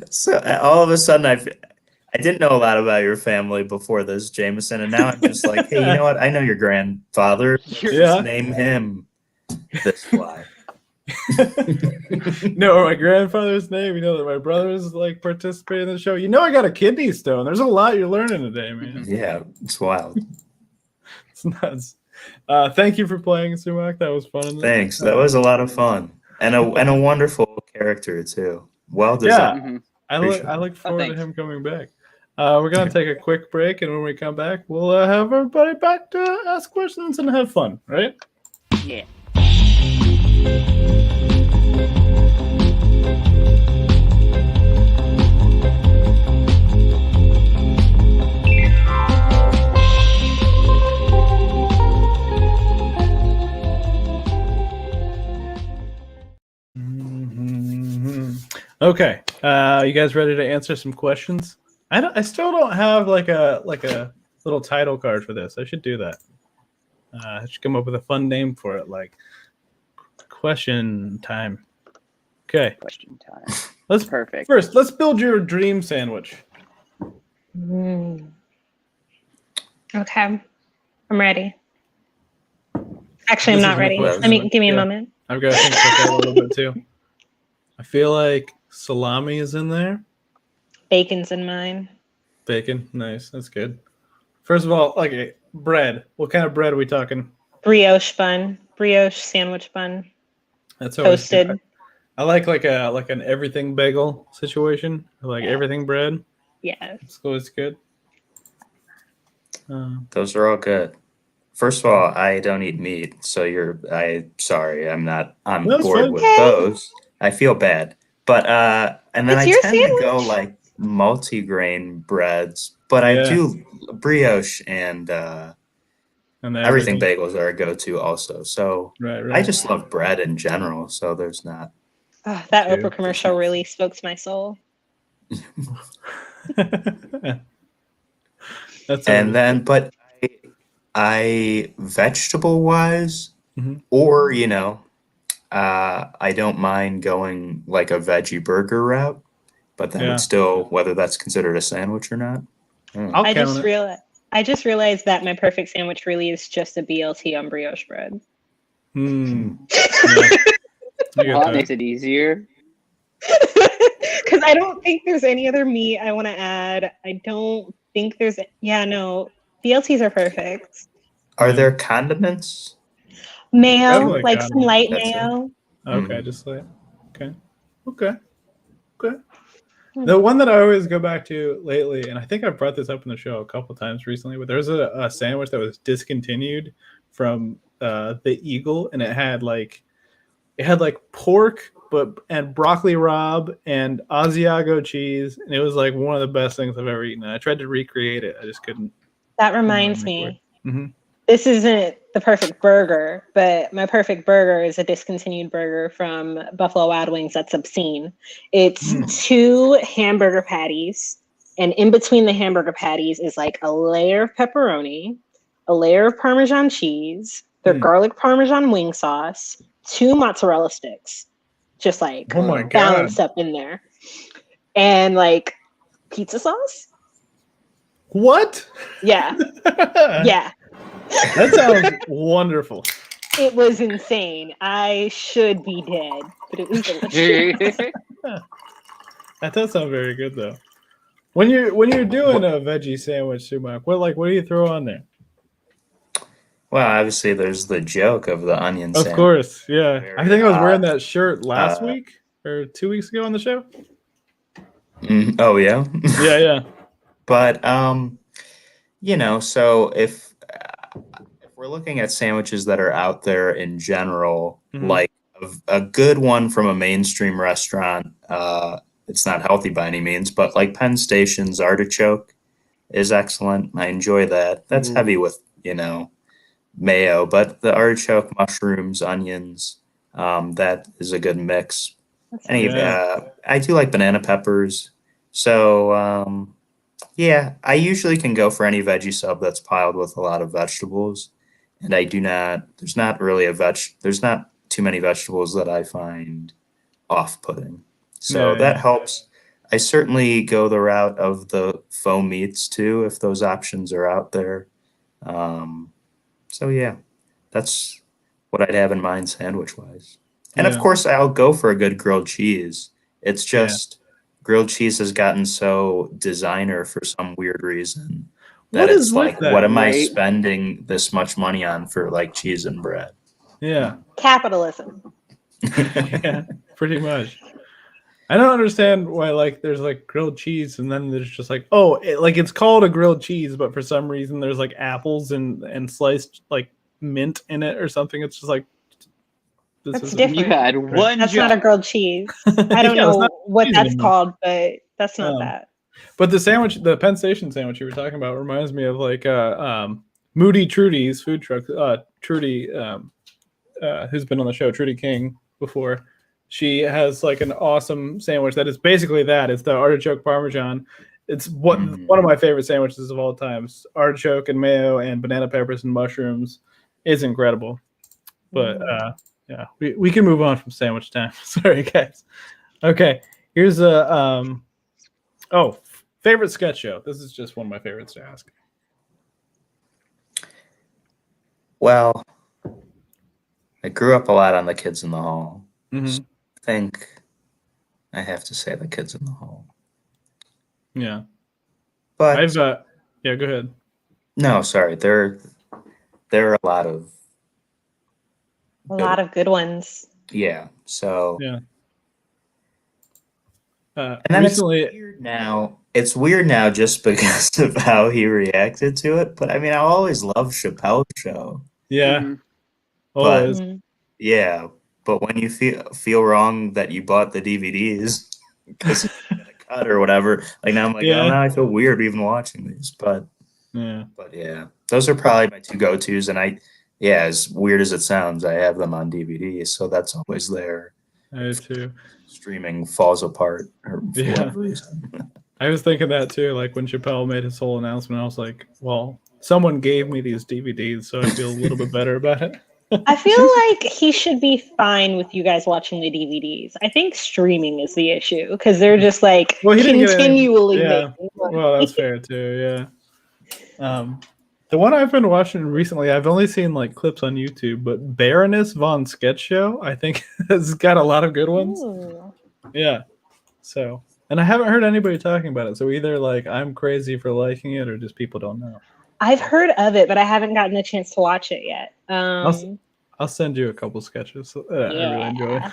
So all of a sudden, I didn't know a lot about your family before this, Jameson, and now I'm just like, hey, you know what? I know your grandfather. Just name him this fly. No, my grandfather's name. You know that my brother's like participating in the show. You know, I got a kidney stone. There's a lot you're learning today, man. Yeah, it's wild. It's nuts. Thank you for playing, Sumac. That was fun. Thanks. That was a lot of fun, and a wonderful character too. Well designed. Yeah, I look forward to him coming back. We're gonna take a quick break, and when we come back, we'll have everybody back to ask questions and have fun. Right? Yeah. Okay, you guys ready to answer some questions? I still don't have like a little title card for this. I should do that. I should come up with a fun name for it, like question time. Okay. Question time. Perfect. First, let's build your dream sandwich. Okay, I'm ready. Actually, I'm not ready. Give me a moment. I've got to think about that a little bit too. I feel like salami is in there. Bacon's in mine. Bacon, nice. That's good. First of all, okay, bread. What kind of bread are we talking? Brioche bun. Brioche sandwich bun. That's toasted. Good. I like an everything bagel situation. I like everything bread. Yeah. It's always good. Those are all good. First of all, I don't eat meat, so sorry, I'm not on That's board fine. with those. I feel bad. But and then It's I your tend to go sandwich. like multi-grain breads, but I Yeah. do brioche and And everything bagels are a go-to also. So Right. I just love bread in general, so there's not. Oh, that Okay. Oprah commercial really spoke to my soul. And then, but I vegetable wise, Mhm. or I don't mind going like a veggie burger route, but that would still, whether that's considered a sandwich or not. I'll count it. I just realized that my perfect sandwich really is just a BLT on brioche bread. That makes it easier. Because I don't think there's any other meat I want to add. I don't think there's. Yeah, no. BLTs are perfect. Are there condiments? Mayo, Definitely like some light That's mayo. Okay, just like okay. The one that I always go back to lately, and I think I've brought this up in the show a couple times recently, but there's a sandwich that was discontinued from the Eagle, and it had like pork and broccoli rabe and Asiago cheese, and it was like one of the best things I've ever eaten. And I tried to recreate it, I just couldn't. That reminds me. Mm-hmm. This isn't the perfect burger, but my perfect burger is a discontinued burger from Buffalo Wild Wings that's obscene. It's 2 hamburger patties, and in between the hamburger patties is like a layer of pepperoni, a layer of Parmesan cheese, their garlic Parmesan wing sauce, 2 mozzarella sticks, just like balanced up in there, and like pizza sauce. What? Yeah. Yeah. That sounds wonderful. It was insane. I should be dead, but it was delicious. That does sound very good though. When you're doing a veggie sandwich, Sumac, what do you throw on there? Well, obviously there's the joke of the onion sandwich. Of course, yeah. I think I was wearing that shirt last week or 2 weeks ago on the show. Oh yeah. Yeah. But so if we're looking at sandwiches that are out there in general, like a good one from a mainstream restaurant, it's not healthy by any means, but like Penn Station's artichoke is excellent. I enjoy that. That's heavy with, mayo, but the artichoke, mushrooms, onions, that is a good mix. I do like banana peppers. So, I usually can go for any veggie sub that's piled with a lot of vegetables. And there's not too many vegetables that I find off-putting. So that helps. I certainly go the route of the faux meats too, if those options are out there. That's what I'd have in mind sandwich-wise. And of course, I'll go for a good grilled cheese. It's just grilled cheese has gotten so designer for some weird reason that it's like, what am I spending this much money on for like cheese and bread? Yeah. Capitalism. Yeah, pretty much. I don't understand why like there's like grilled cheese and then there's just like it's called a grilled cheese, but for some reason there's like apples and sliced like mint in it or something. It's just like that's different. You had one. That's not a grilled cheese. I don't know what that's called, but that's not that. But the Penn Station sandwich you were talking about reminds me of like Moody Trudy's food truck. Trudy, who's been on the show, Trudy King before. She has like an awesome sandwich that is basically that. It's the artichoke parmesan. It's one of my favorite sandwiches of all time. Artichoke and mayo and banana peppers and mushrooms is incredible. But we can move on from sandwich time. Sorry, guys. Okay, here's a favorite sketch show. This is just one of my favorites to ask. Well, I grew up a lot on The Kids in the Hall. Mm-hmm. I think I have to say The Kids in the Hall. Yeah. But go ahead. No, sorry. There are a lot of good ones. Yeah. So yeah. And then recently, it's weird now it's weird now just because of how he reacted to it. But I mean, I always loved Chappelle's show. Yeah, Mhm. always. Yeah, but when you feel wrong that you bought the DVDs because you got a cut or whatever, like now I'm like, oh, now I feel weird even watching these. But yeah, those are probably my two go-tos. And as weird as it sounds, I have them on DVD, so that's always there. I too. Streaming falls apart or for whatever reason. I was thinking that too. Like when Chappelle made his whole announcement, I was like, well, someone gave me these DVDs, so I feel a little bit better about it. I feel like he should be fine with you guys watching the DVDs. I think streaming is the issue because they're just like continually. Well, that's fair too. Yeah. The one I've been watching recently, I've only seen like clips on YouTube, but Baroness von Sketch Show, I think, has got a lot of good ones. Ooh. Yeah. So, and I haven't heard anybody talking about it. So either like I'm crazy for liking it, or just people don't know. I've heard of it, but I haven't gotten a chance to watch it yet. I'll send you a couple sketches. I really enjoy it.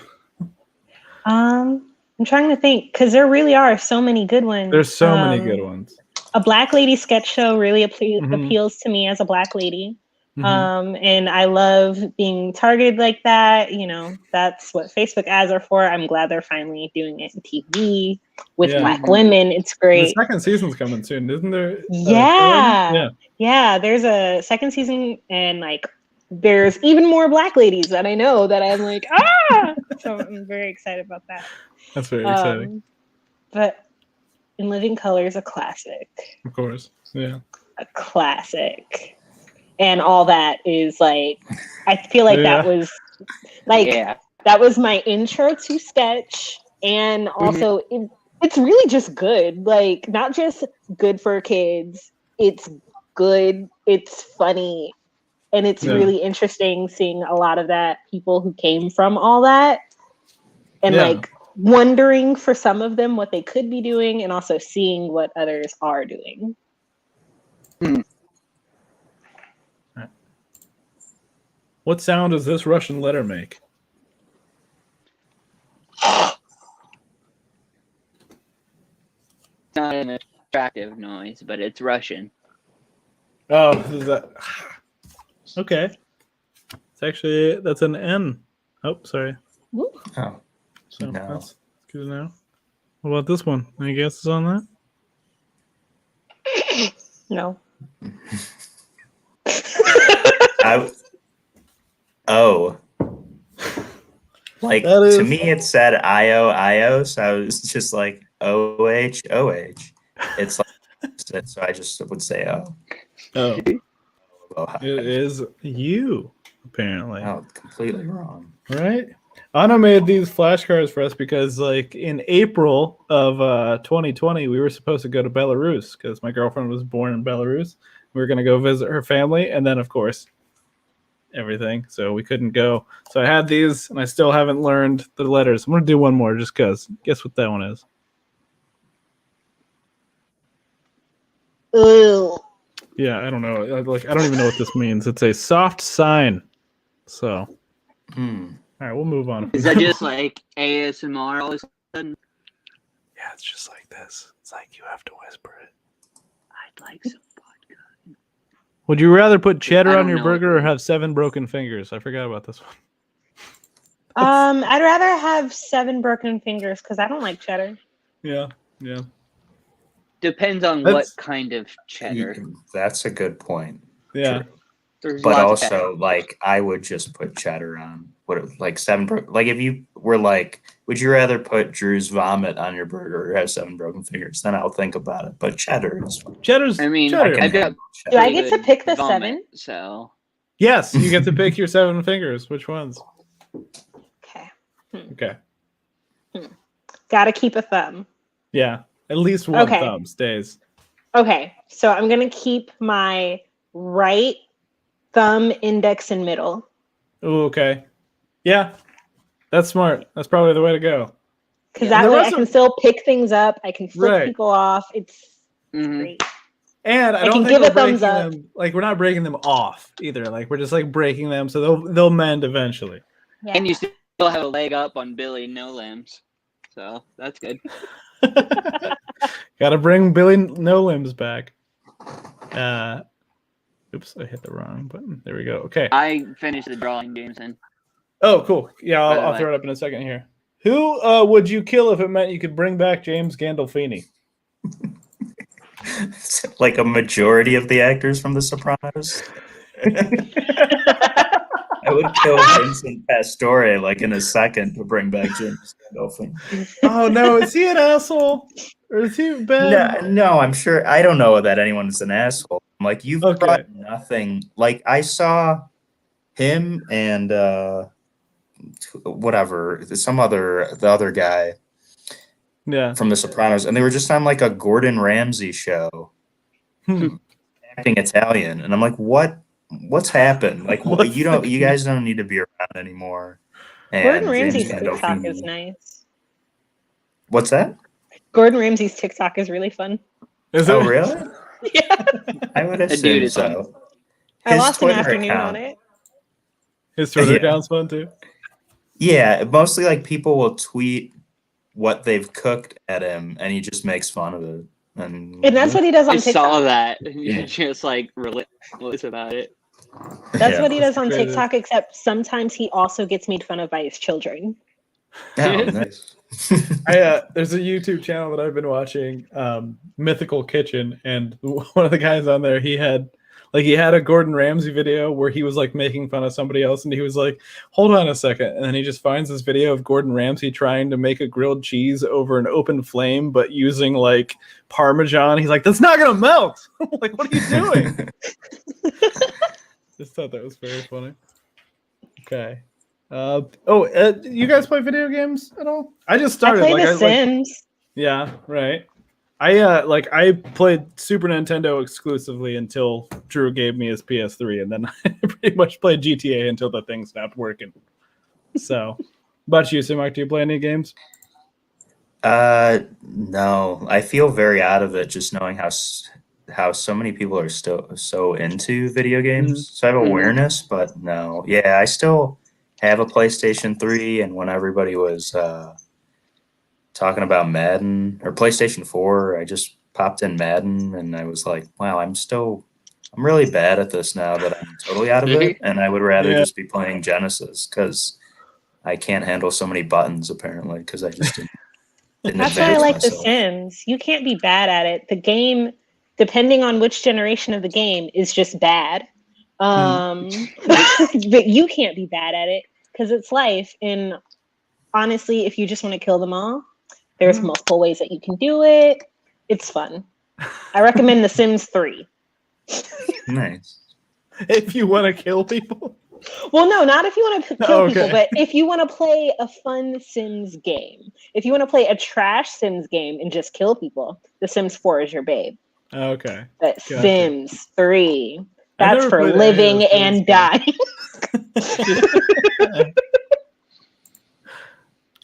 I'm trying to think because there really are so many good ones. There's so many good ones. A Black Lady sketch show really appeals to me as a Black lady. And I love being targeted like that. You know, that's what Facebook ads are for. I'm glad they're finally doing it in TV with Black women. It's great. The second season's coming soon, isn't there? Yeah. There's a second season, and like there's even more Black ladies that I know that I'm like, so I'm very excited about that. That's very exciting. But In Living Color is a classic. Of course, yeah. A classic. And all that is like, I feel like that was like, that was my intro to sketch. And also, it's really just good. Like, not just good for kids. It's good. It's funny. And it's really interesting seeing a lot of that people who came from all that. And like, wondering for some of them what they could be doing, and also seeing what others are doing. What sound does this Russian letter make? It's not an attractive noise, but it's Russian. Oh, is that okay? It's actually that's an N. Oh, sorry. Oh. So that's good to know. What about this one? Any guesses on that? No. Like to me it said IO, so I was just like OH. It's like so I just would say O. Oh. It is you, apparently. Oh, completely wrong. Right? Anna made these flashcards for us because, like, in April of 2020, we were supposed to go to Belarus because my girlfriend was born in Belarus. We were going to go visit her family, and then, of course, everything. So we couldn't go. So I had these, and I still haven't learned the letters. I'm going to do one more just because. Guess what that one is? Ew. Yeah, I don't know. Like, I don't even know what this means. It's a soft sign. So. All right, we'll move on. Is that just like ASMR all of a sudden? Yeah, it's just like this. It's like you have to whisper it. I'd like some vodka. Would you rather put cheddar on your burger or have 7 broken fingers? I forgot about this one. I'd rather have 7 broken fingers because I don't like cheddar. Yeah. Depends on what kind of cheddar. That's a good point. Yeah. But also, like, I would just put cheddar on. Like 7 like if you were like, would you rather put Drew's vomit on your burger or have 7 broken fingers? Then I'll think about it. But cheddar is fine. Cheddar's. I mean, cheddar. I've got Do I get to pick the vomit, 7? So yes, you get to pick your 7 fingers. Which ones? Okay. Okay. Gotta keep a thumb. Yeah, at least one thumb stays. Okay, so I'm gonna keep my right thumb, index, and middle. Oh, okay. Yeah, that's smart. That's probably the way to go. Because that way I can still pick things up. I can flip people off. It's great. And I don't think give a thumbs up. Like we're not breaking them off either. Like we're just like breaking them so they'll mend eventually. Yeah. And you still have a leg up on Billy No Limbs. so that's good. Gotta bring Billy No Limbs back. Oops, I hit the wrong button. There we go. Okay. I finished the drawing, Jameson. Oh, cool. Yeah, I'll throw it up in a second here. Who would you kill if it meant you could bring back James Gandolfini? Like a majority of the actors from The Sopranos. I would kill Vincent Pastore like in a second to bring back James Gandolfini. Oh no, is he an asshole? Or is he bad? No, I'm sure. I don't know that anyone's an asshole. Like you've brought nothing. Like I saw him and whatever, the other guy. Yeah. From The Sopranos, and they were just on like a Gordon Ramsay show, acting Italian, and I'm like, what's happened? Like, you guys don't need to be around anymore. And Gordon Ramsay's TikTok is nice. What's that? Gordon Ramsay's TikTok is really fun. Is it really? Yeah. I would assume so. I lost an afternoon on it. His Twitter account's fun too. Yeah, mostly like people will tweet what they've cooked at him, and he just makes fun of it. And that's what he does on TikTok. I saw that. You're just like relentless about it. That's what he does on TikTok, except sometimes he also gets made fun of by his children. Oh, nice. There's a YouTube channel that I've been watching, Mythical Kitchen, and one of the guys on there, he had a Gordon Ramsay video where he was like making fun of somebody else, and he was like, hold on a second, and then he just finds this video of Gordon Ramsay trying to make a grilled cheese over an open flame but using like Parmesan. He's like, that's not gonna melt. Like, what are you doing? Just thought that was very funny. Okay. You guys play video games at all? I just started. I play The Sims. Yeah, right. I played Super Nintendo exclusively until Drew gave me his PS3, and then I pretty much played GTA until the thing stopped working. So, about you, Simak, do you play any games? No. I feel very out of it just knowing how so many people are still so into video games. So I have awareness, but no. Yeah, I still have a PlayStation 3, and when everybody was talking about Madden or PlayStation 4, I just popped in Madden, and I was like, wow, I'm really bad at this now that I'm totally out of it, and I would rather just be playing Genesis because I can't handle so many buttons apparently because I just didn't That's why I like myself. The Sims. You can't be bad at it. The game, depending on which generation of the game, is just bad. But you can't be bad at it because it's life. And honestly, if you just want to kill them all, there's multiple ways that you can do it. It's fun. I recommend The Sims 3. Nice. If you want to kill people? Well, no, not if you want to kill people, but if you want to play a fun Sims game. If you want to play a trash Sims game and just kill people, The Sims 4 is your babe. Okay. But gotcha. Sims 3, that's for living and dying.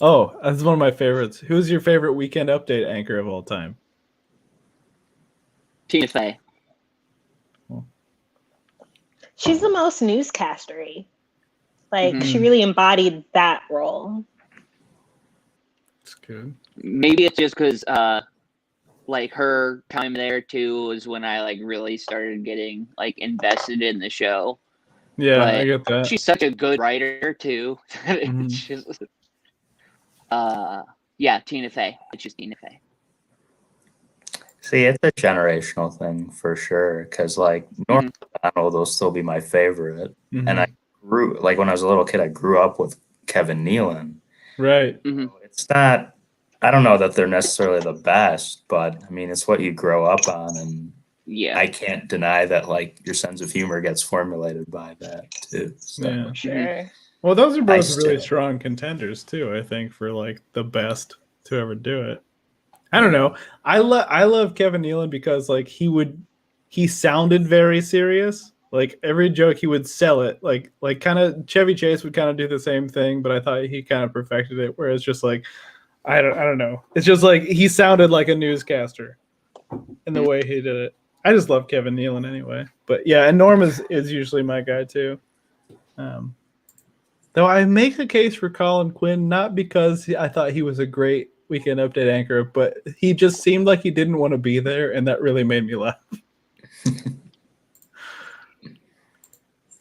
Oh, that's one of my favorites. Who's your favorite Weekend Update anchor of all time? Tina Fey. She's the most newscastery. Like, she really embodied that role. That's good. Maybe it's just because, like, her time there, too, was when I, like, really started getting, like, invested in the show. Yeah, but I get that. She's such a good writer, too. It's just, yeah, Tina Fey. It's just Tina Fey. See, it's a generational thing for sure. Because, like, Norm Macdonald will still be my favorite. And I grew, like, when I was a little kid, I grew up with Kevin Nealon. Right. It's not, I don't know that they're necessarily the best, but I mean, it's what you grow up on. And yeah, I can't deny that, like, your sense of humor gets formulated by that, too. So. Yeah, sure. Well, those are both really strong contenders, too, I think, for, like, the best to ever do it. I don't know. I love Kevin Nealon because like he sounded very serious. Like every joke he would sell it. Like kind of Chevy Chase would kind of do the same thing, but I thought he kind of perfected it. Whereas just like I don't know. It's just like he sounded like a newscaster in the way he did it. I just love Kevin Nealon anyway. But yeah, and Norm is usually my guy too. Though I make the case for Colin Quinn not because I thought he was a great weekend update anchor, but he just seemed like he didn't want to be there, and that really made me laugh.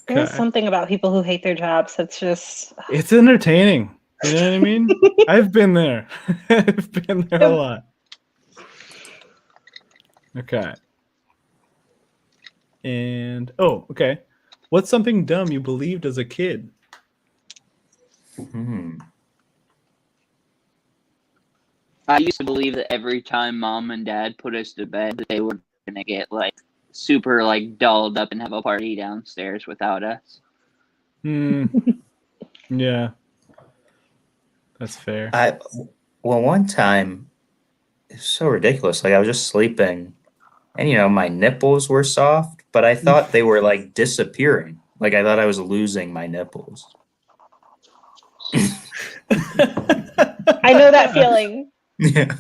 There's something about people who hate their jobs that's just... It's entertaining. You know what I mean? I've been there. I've been there a lot. Okay. And, okay. What's something dumb you believed as a kid? I used to believe that every time mom and dad put us to bed, that they were going to get, like, super, like, dolled up and have a party downstairs without us. Yeah. That's fair. One time, it's so ridiculous. Like, I was just sleeping, and, my nipples were soft, but I thought they were, like, disappearing. Like, I thought I was losing my nipples. I know that feeling. Yeah.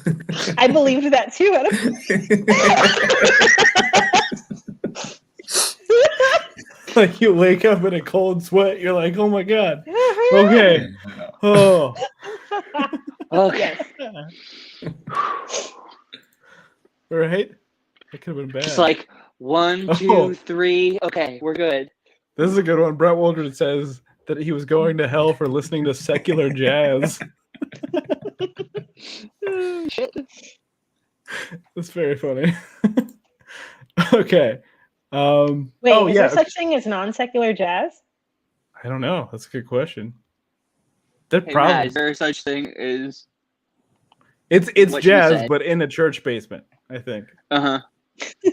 I believed that too. Like you wake up in a cold sweat, you're like, oh my god. Okay. Oh. Okay. Right? That could have been bad. It's like 1, 2, 3. Okay, we're good. This is a good one. Brett Waldron says that he was going to hell for listening to secular jazz. Shit. That's very funny. Okay. Wait, is there such thing as non-secular jazz? I don't know. That's a good question. That Hey, probably Matt, is there such thing as it's what you jazz, said? but in a church basement, I think. Uh-huh.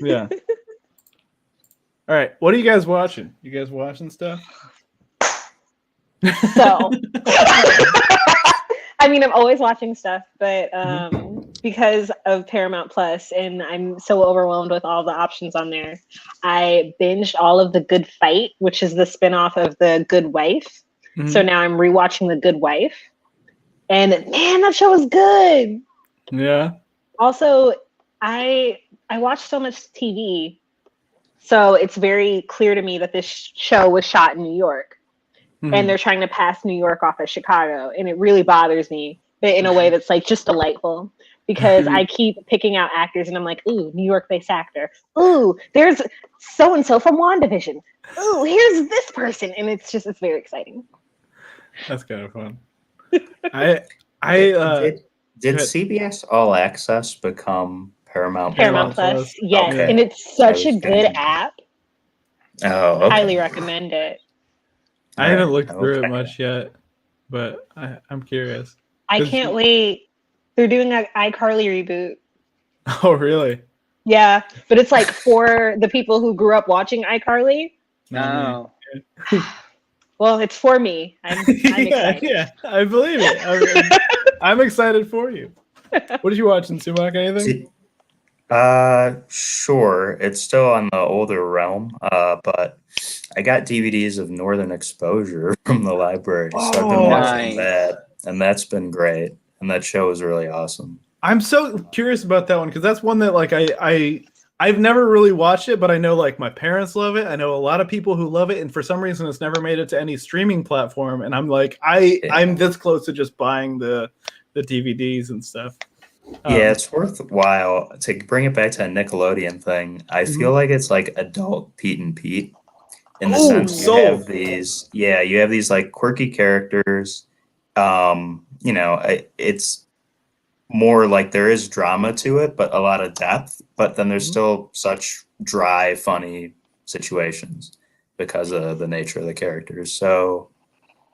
Yeah. All right. What are you guys watching? You guys watching stuff? So, I mean, I'm always watching stuff, but because of Paramount Plus, and I'm so overwhelmed with all the options on there, I binged all of The Good Fight, which is the spinoff of The Good Wife. So now I'm rewatching The Good Wife, and man, that show is good. Yeah. Also, I watch so much TV, so it's very clear to me that this show was shot in New York. And they're trying to pass New York off as Chicago. And it really bothers me, but in a way that's like just delightful, because I keep picking out actors and I'm like, ooh, New York-based actor. Ooh, there's so-and-so from WandaVision. Ooh, here's this person. And it's very exciting. That's kind of fun. Did CBS All Access become Paramount Plus? Yes. Okay. And it's such a good app. Oh, okay. Highly recommend it. I haven't looked through it much yet, but I'm curious. I can't wait. They're doing an iCarly reboot. Oh, really? Yeah, but it's like for the people who grew up watching iCarly. No. Well, it's for me. I'm excited. Yeah, I believe it. I'm excited for you. What did you watch in Sumac? Anything? Sure. It's still on the older realm, but I got DVDs of Northern Exposure from the library, so I've been watching that, and that's been great. And that show is really awesome. I'm so curious about that one because that's one that like I've never really watched it, but I know like my parents love it. I know a lot of people who love it, and for some reason it's never made it to any streaming platform. And I'm like, I'm this close to just buying the DVDs and stuff. Yeah, it's worthwhile to bring it back to a Nickelodeon thing. I feel like it's like adult Pete and Pete in the sense you have these, you have these like quirky characters. It's more like there is drama to it, but a lot of depth. But then there's still such dry, funny situations because of the nature of the characters. So,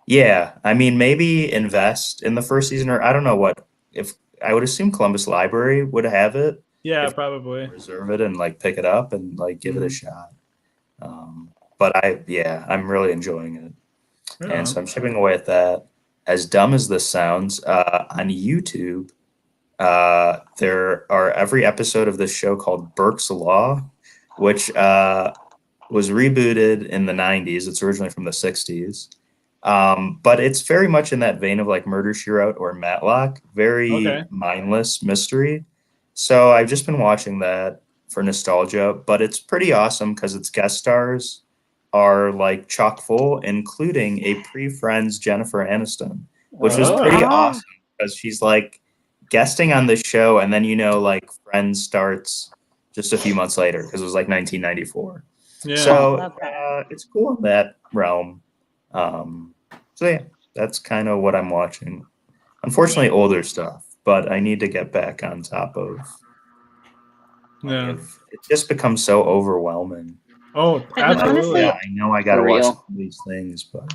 yeah, I mean, maybe invest in the first season, or I don't know if I would assume Columbus Library would have it. Yeah, probably reserve it and like pick it up and like give it a shot. But I'm really enjoying it, and so I'm chipping away at that. As dumb as this sounds, on YouTube, there are every episode of this show called Burke's Law, which was rebooted in the 90s. It's originally from the 60s. But it's very much in that vein of like Murder, She Wrote or Matlock, very mindless mystery. So I've just been watching that for nostalgia, but it's pretty awesome because its guest stars are like chock full, including a pre-Friends Jennifer Aniston, which was pretty awesome because she's like guesting on the show, and then like Friends starts just a few months later because it was like 1994. Yeah. So it's cool in that realm. So yeah, that's kind of what I'm watching. Unfortunately, older stuff, but I need to get back on top of. Yeah. It just becomes so overwhelming. Oh, absolutely. Honestly, I know I gotta watch some of these things, but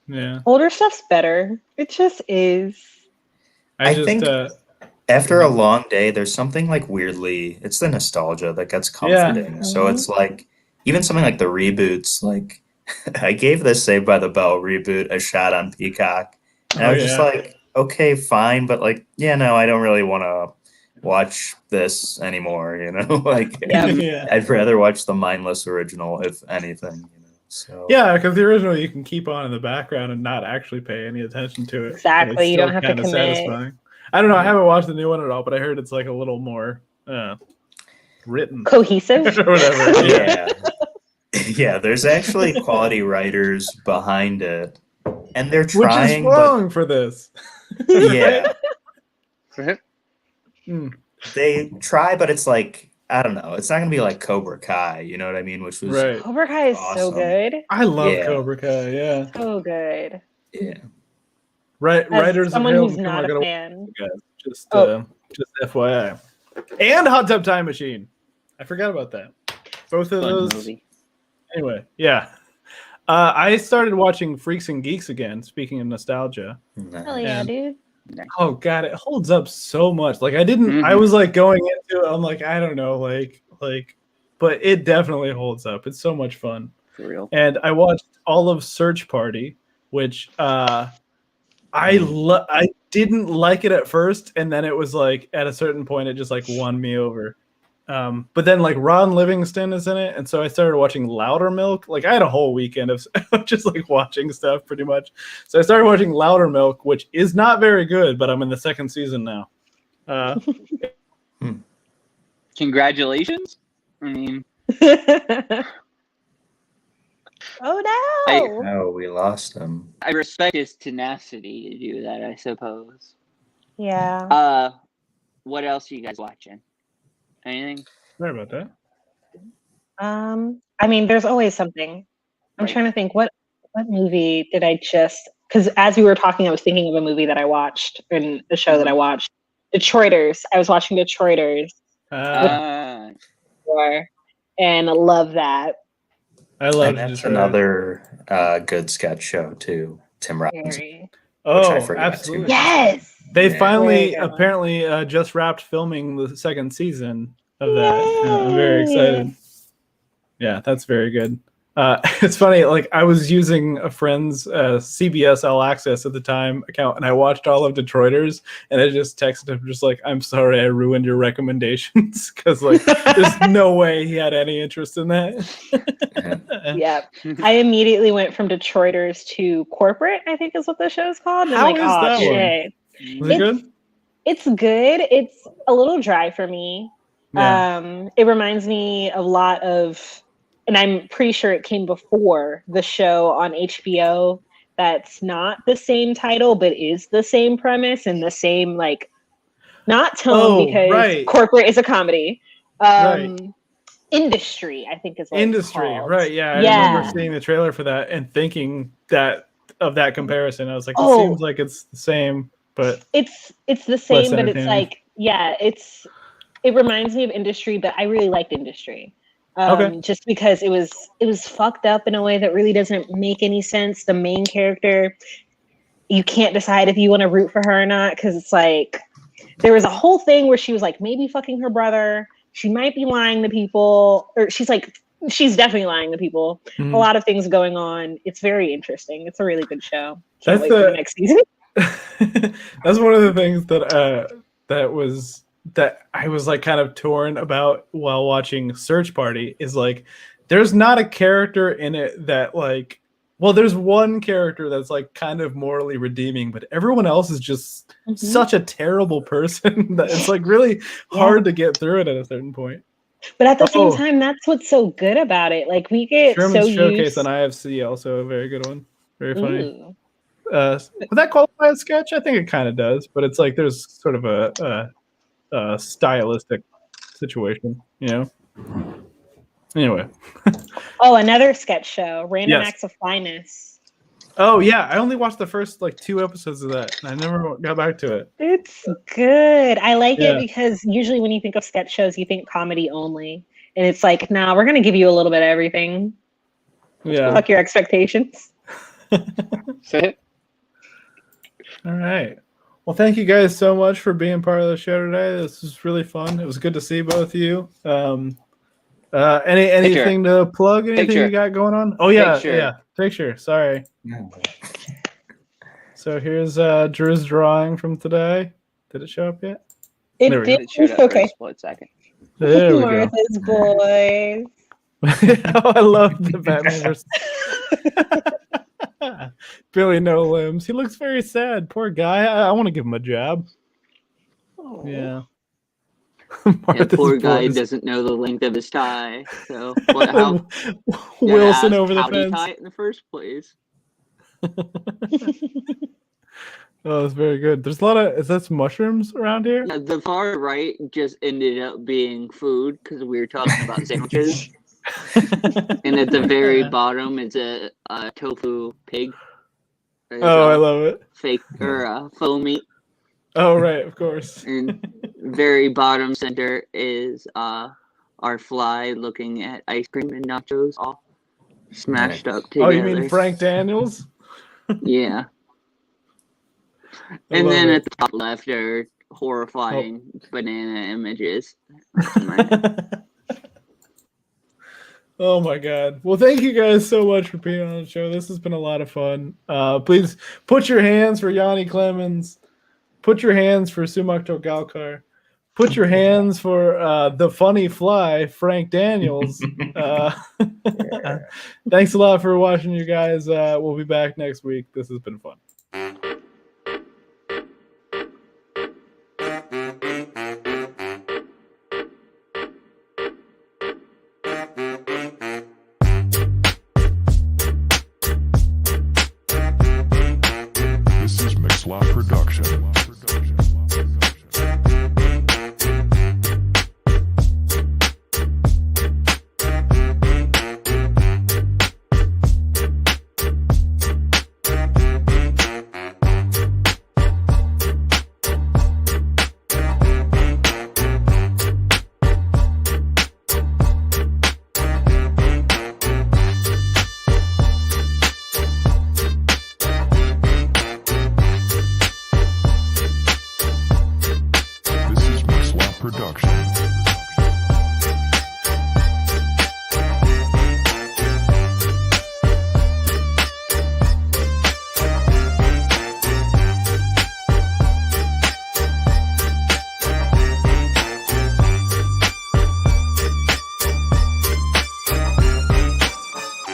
yeah, older stuff's better. It just is. I think after a long day, there's something like weirdly, it's the nostalgia that gets comforting. Yeah. So it's like even something like the reboots, like I gave this Saved by the Bell reboot a shot on Peacock, and I was just like, okay, fine, but like, yeah, no, I don't really want to watch this anymore, like I'd rather watch the mindless original, if anything, so yeah, because the original you can keep on in the background and not actually pay any attention to it. Exactly, you don't have to commit. Satisfying. I don't know, I haven't watched the new one at all, but I heard it's like a little more written, cohesive or whatever. Yeah, there's actually quality writers behind it, and they're trying, which is wrong for this. Yeah. They try, but it's like, I don't know. It's not gonna be like Cobra Kai, you know what I mean? Which was Cobra Kai is so good. I love Cobra Kai. Yeah, so good. Yeah. Right, writers. Someone who's not a fan. Just FYI. And Hot Tub Time Machine. I forgot about that. Both of those. Movie. Anyway, yeah. I started watching Freaks and Geeks again. Speaking of nostalgia. Hell yeah, dude. Oh god, it holds up so much. Like I was like going into it, I'm like, I don't know, like, but it definitely holds up. It's so much fun. For real. And I watched all of Search Party, which I didn't like it at first, and then it was like at a certain point it just like won me over. But then like Ron Livingston is in it, and so I started watching Loudermilk. Like I had a whole weekend of just like watching stuff pretty much. So I started watching Loudermilk, which is not very good, but I'm in the second season now. Congratulations. I mean, oh no! We lost him. I respect his tenacity to do that, I suppose. Yeah. What else are you guys watching? Anything? Sorry about that. I mean, there's always something. I'm trying to think what movie did I just, because as we were talking, I was thinking of a movie that I watched and a show that I watched. Detroiters. I was watching Detroiters. And I love that. I love and that's another good sketch show too. Tim Robbins. Oh, absolutely. Yes. They finally apparently just wrapped filming the second season of that. I'm very excited. Yeah, that's very good. It's funny, like I was using a friend's CBS All Access at the time account, and I watched all of Detroiters, and I just texted him just like, I'm sorry I ruined your recommendations, because like there's no way he had any interest in that. Yeah. I immediately went from Detroiters to Corporate, I think is what the show's called. And How like, is oh that shit. Was it good? It's good. It's a little dry for me. Yeah. It reminds me a lot of, and I'm pretty sure it came before the show on HBO that's not the same title, but is the same premise and the same, like, not tone, because Corporate is a comedy. Industry, I think is what Industry, it's called. right? Yeah, I remember seeing the trailer for that and thinking that of that comparison. I was like, it seems like it's the same, but it's the same, but it's like, it reminds me of Industry, but I really liked Industry. Just because it was fucked up in a way that really doesn't make any sense. The main character, you can't decide if you want to root for her or not, because it's like there was a whole thing where she was like maybe fucking her brother. She might be lying to people, or she's definitely lying to people. A lot of things going on. It's very interesting. It's a really good show. Can't wait for the next season. That's one of the things that I was like kind of torn about while watching Search Party, is like there's not a character in it that like, well, there's one character that's like kind of morally redeeming, but everyone else is just such a terrible person that it's like really hard to get through it at a certain point. But at the same time, that's what's so good about it. Like we get Sherman's so Showcase used. on IFC, also a very good one. Very funny. would that qualify as sketch? I think it kind of does, but it's like there's sort of a stylistic situation, you know. Anyway. Oh, another sketch show, Random Yes. Acts of Fineness. Oh yeah, I only watched the first like 2 episodes of that, and I never got back to it. It's good. I like it because usually when you think of sketch shows, you think comedy only, and it's like, nah, we're gonna give you a little bit of everything. Yeah. Fuck your expectations. All right. Well, thank you guys so much for being part of the show today. This was really fun. It was good to see both of you. Anything to plug? Anything you got going on? Oh yeah, picture. Sorry. So here's Drew's drawing from today. Did it show up yet? It did. Okay. Split second. There we go. Martha's boys. Oh, I love the Batman versus Billy No Limbs. He looks very sad. Poor guy. I want to give him a job. Oh. Yeah. The poor guy doesn't know the length of his tie. So how Wilson over the how fence. tie it in the first place. Oh, that's very good. There's a lot of. Is that mushrooms around here? Yeah, the far right just ended up being food because we were talking about sandwiches. And at the very bottom is a tofu pig. I love it. Fake or faux meat. Oh right, of course. And very bottom center is our fly looking at ice cream and nachos all smashed up together. Oh, you mean Frank Daniels? Yeah. And then at the top left are horrifying banana images. Oh my god. Well, thank you guys so much for being on the show. This has been a lot of fun. Please put your hands for Yanni Clemens. Put your hands for Sumakto Galkar. Put your hands for the funny fly, Frank Daniels. Thanks a lot for watching, you guys. We'll be back next week. This has been fun.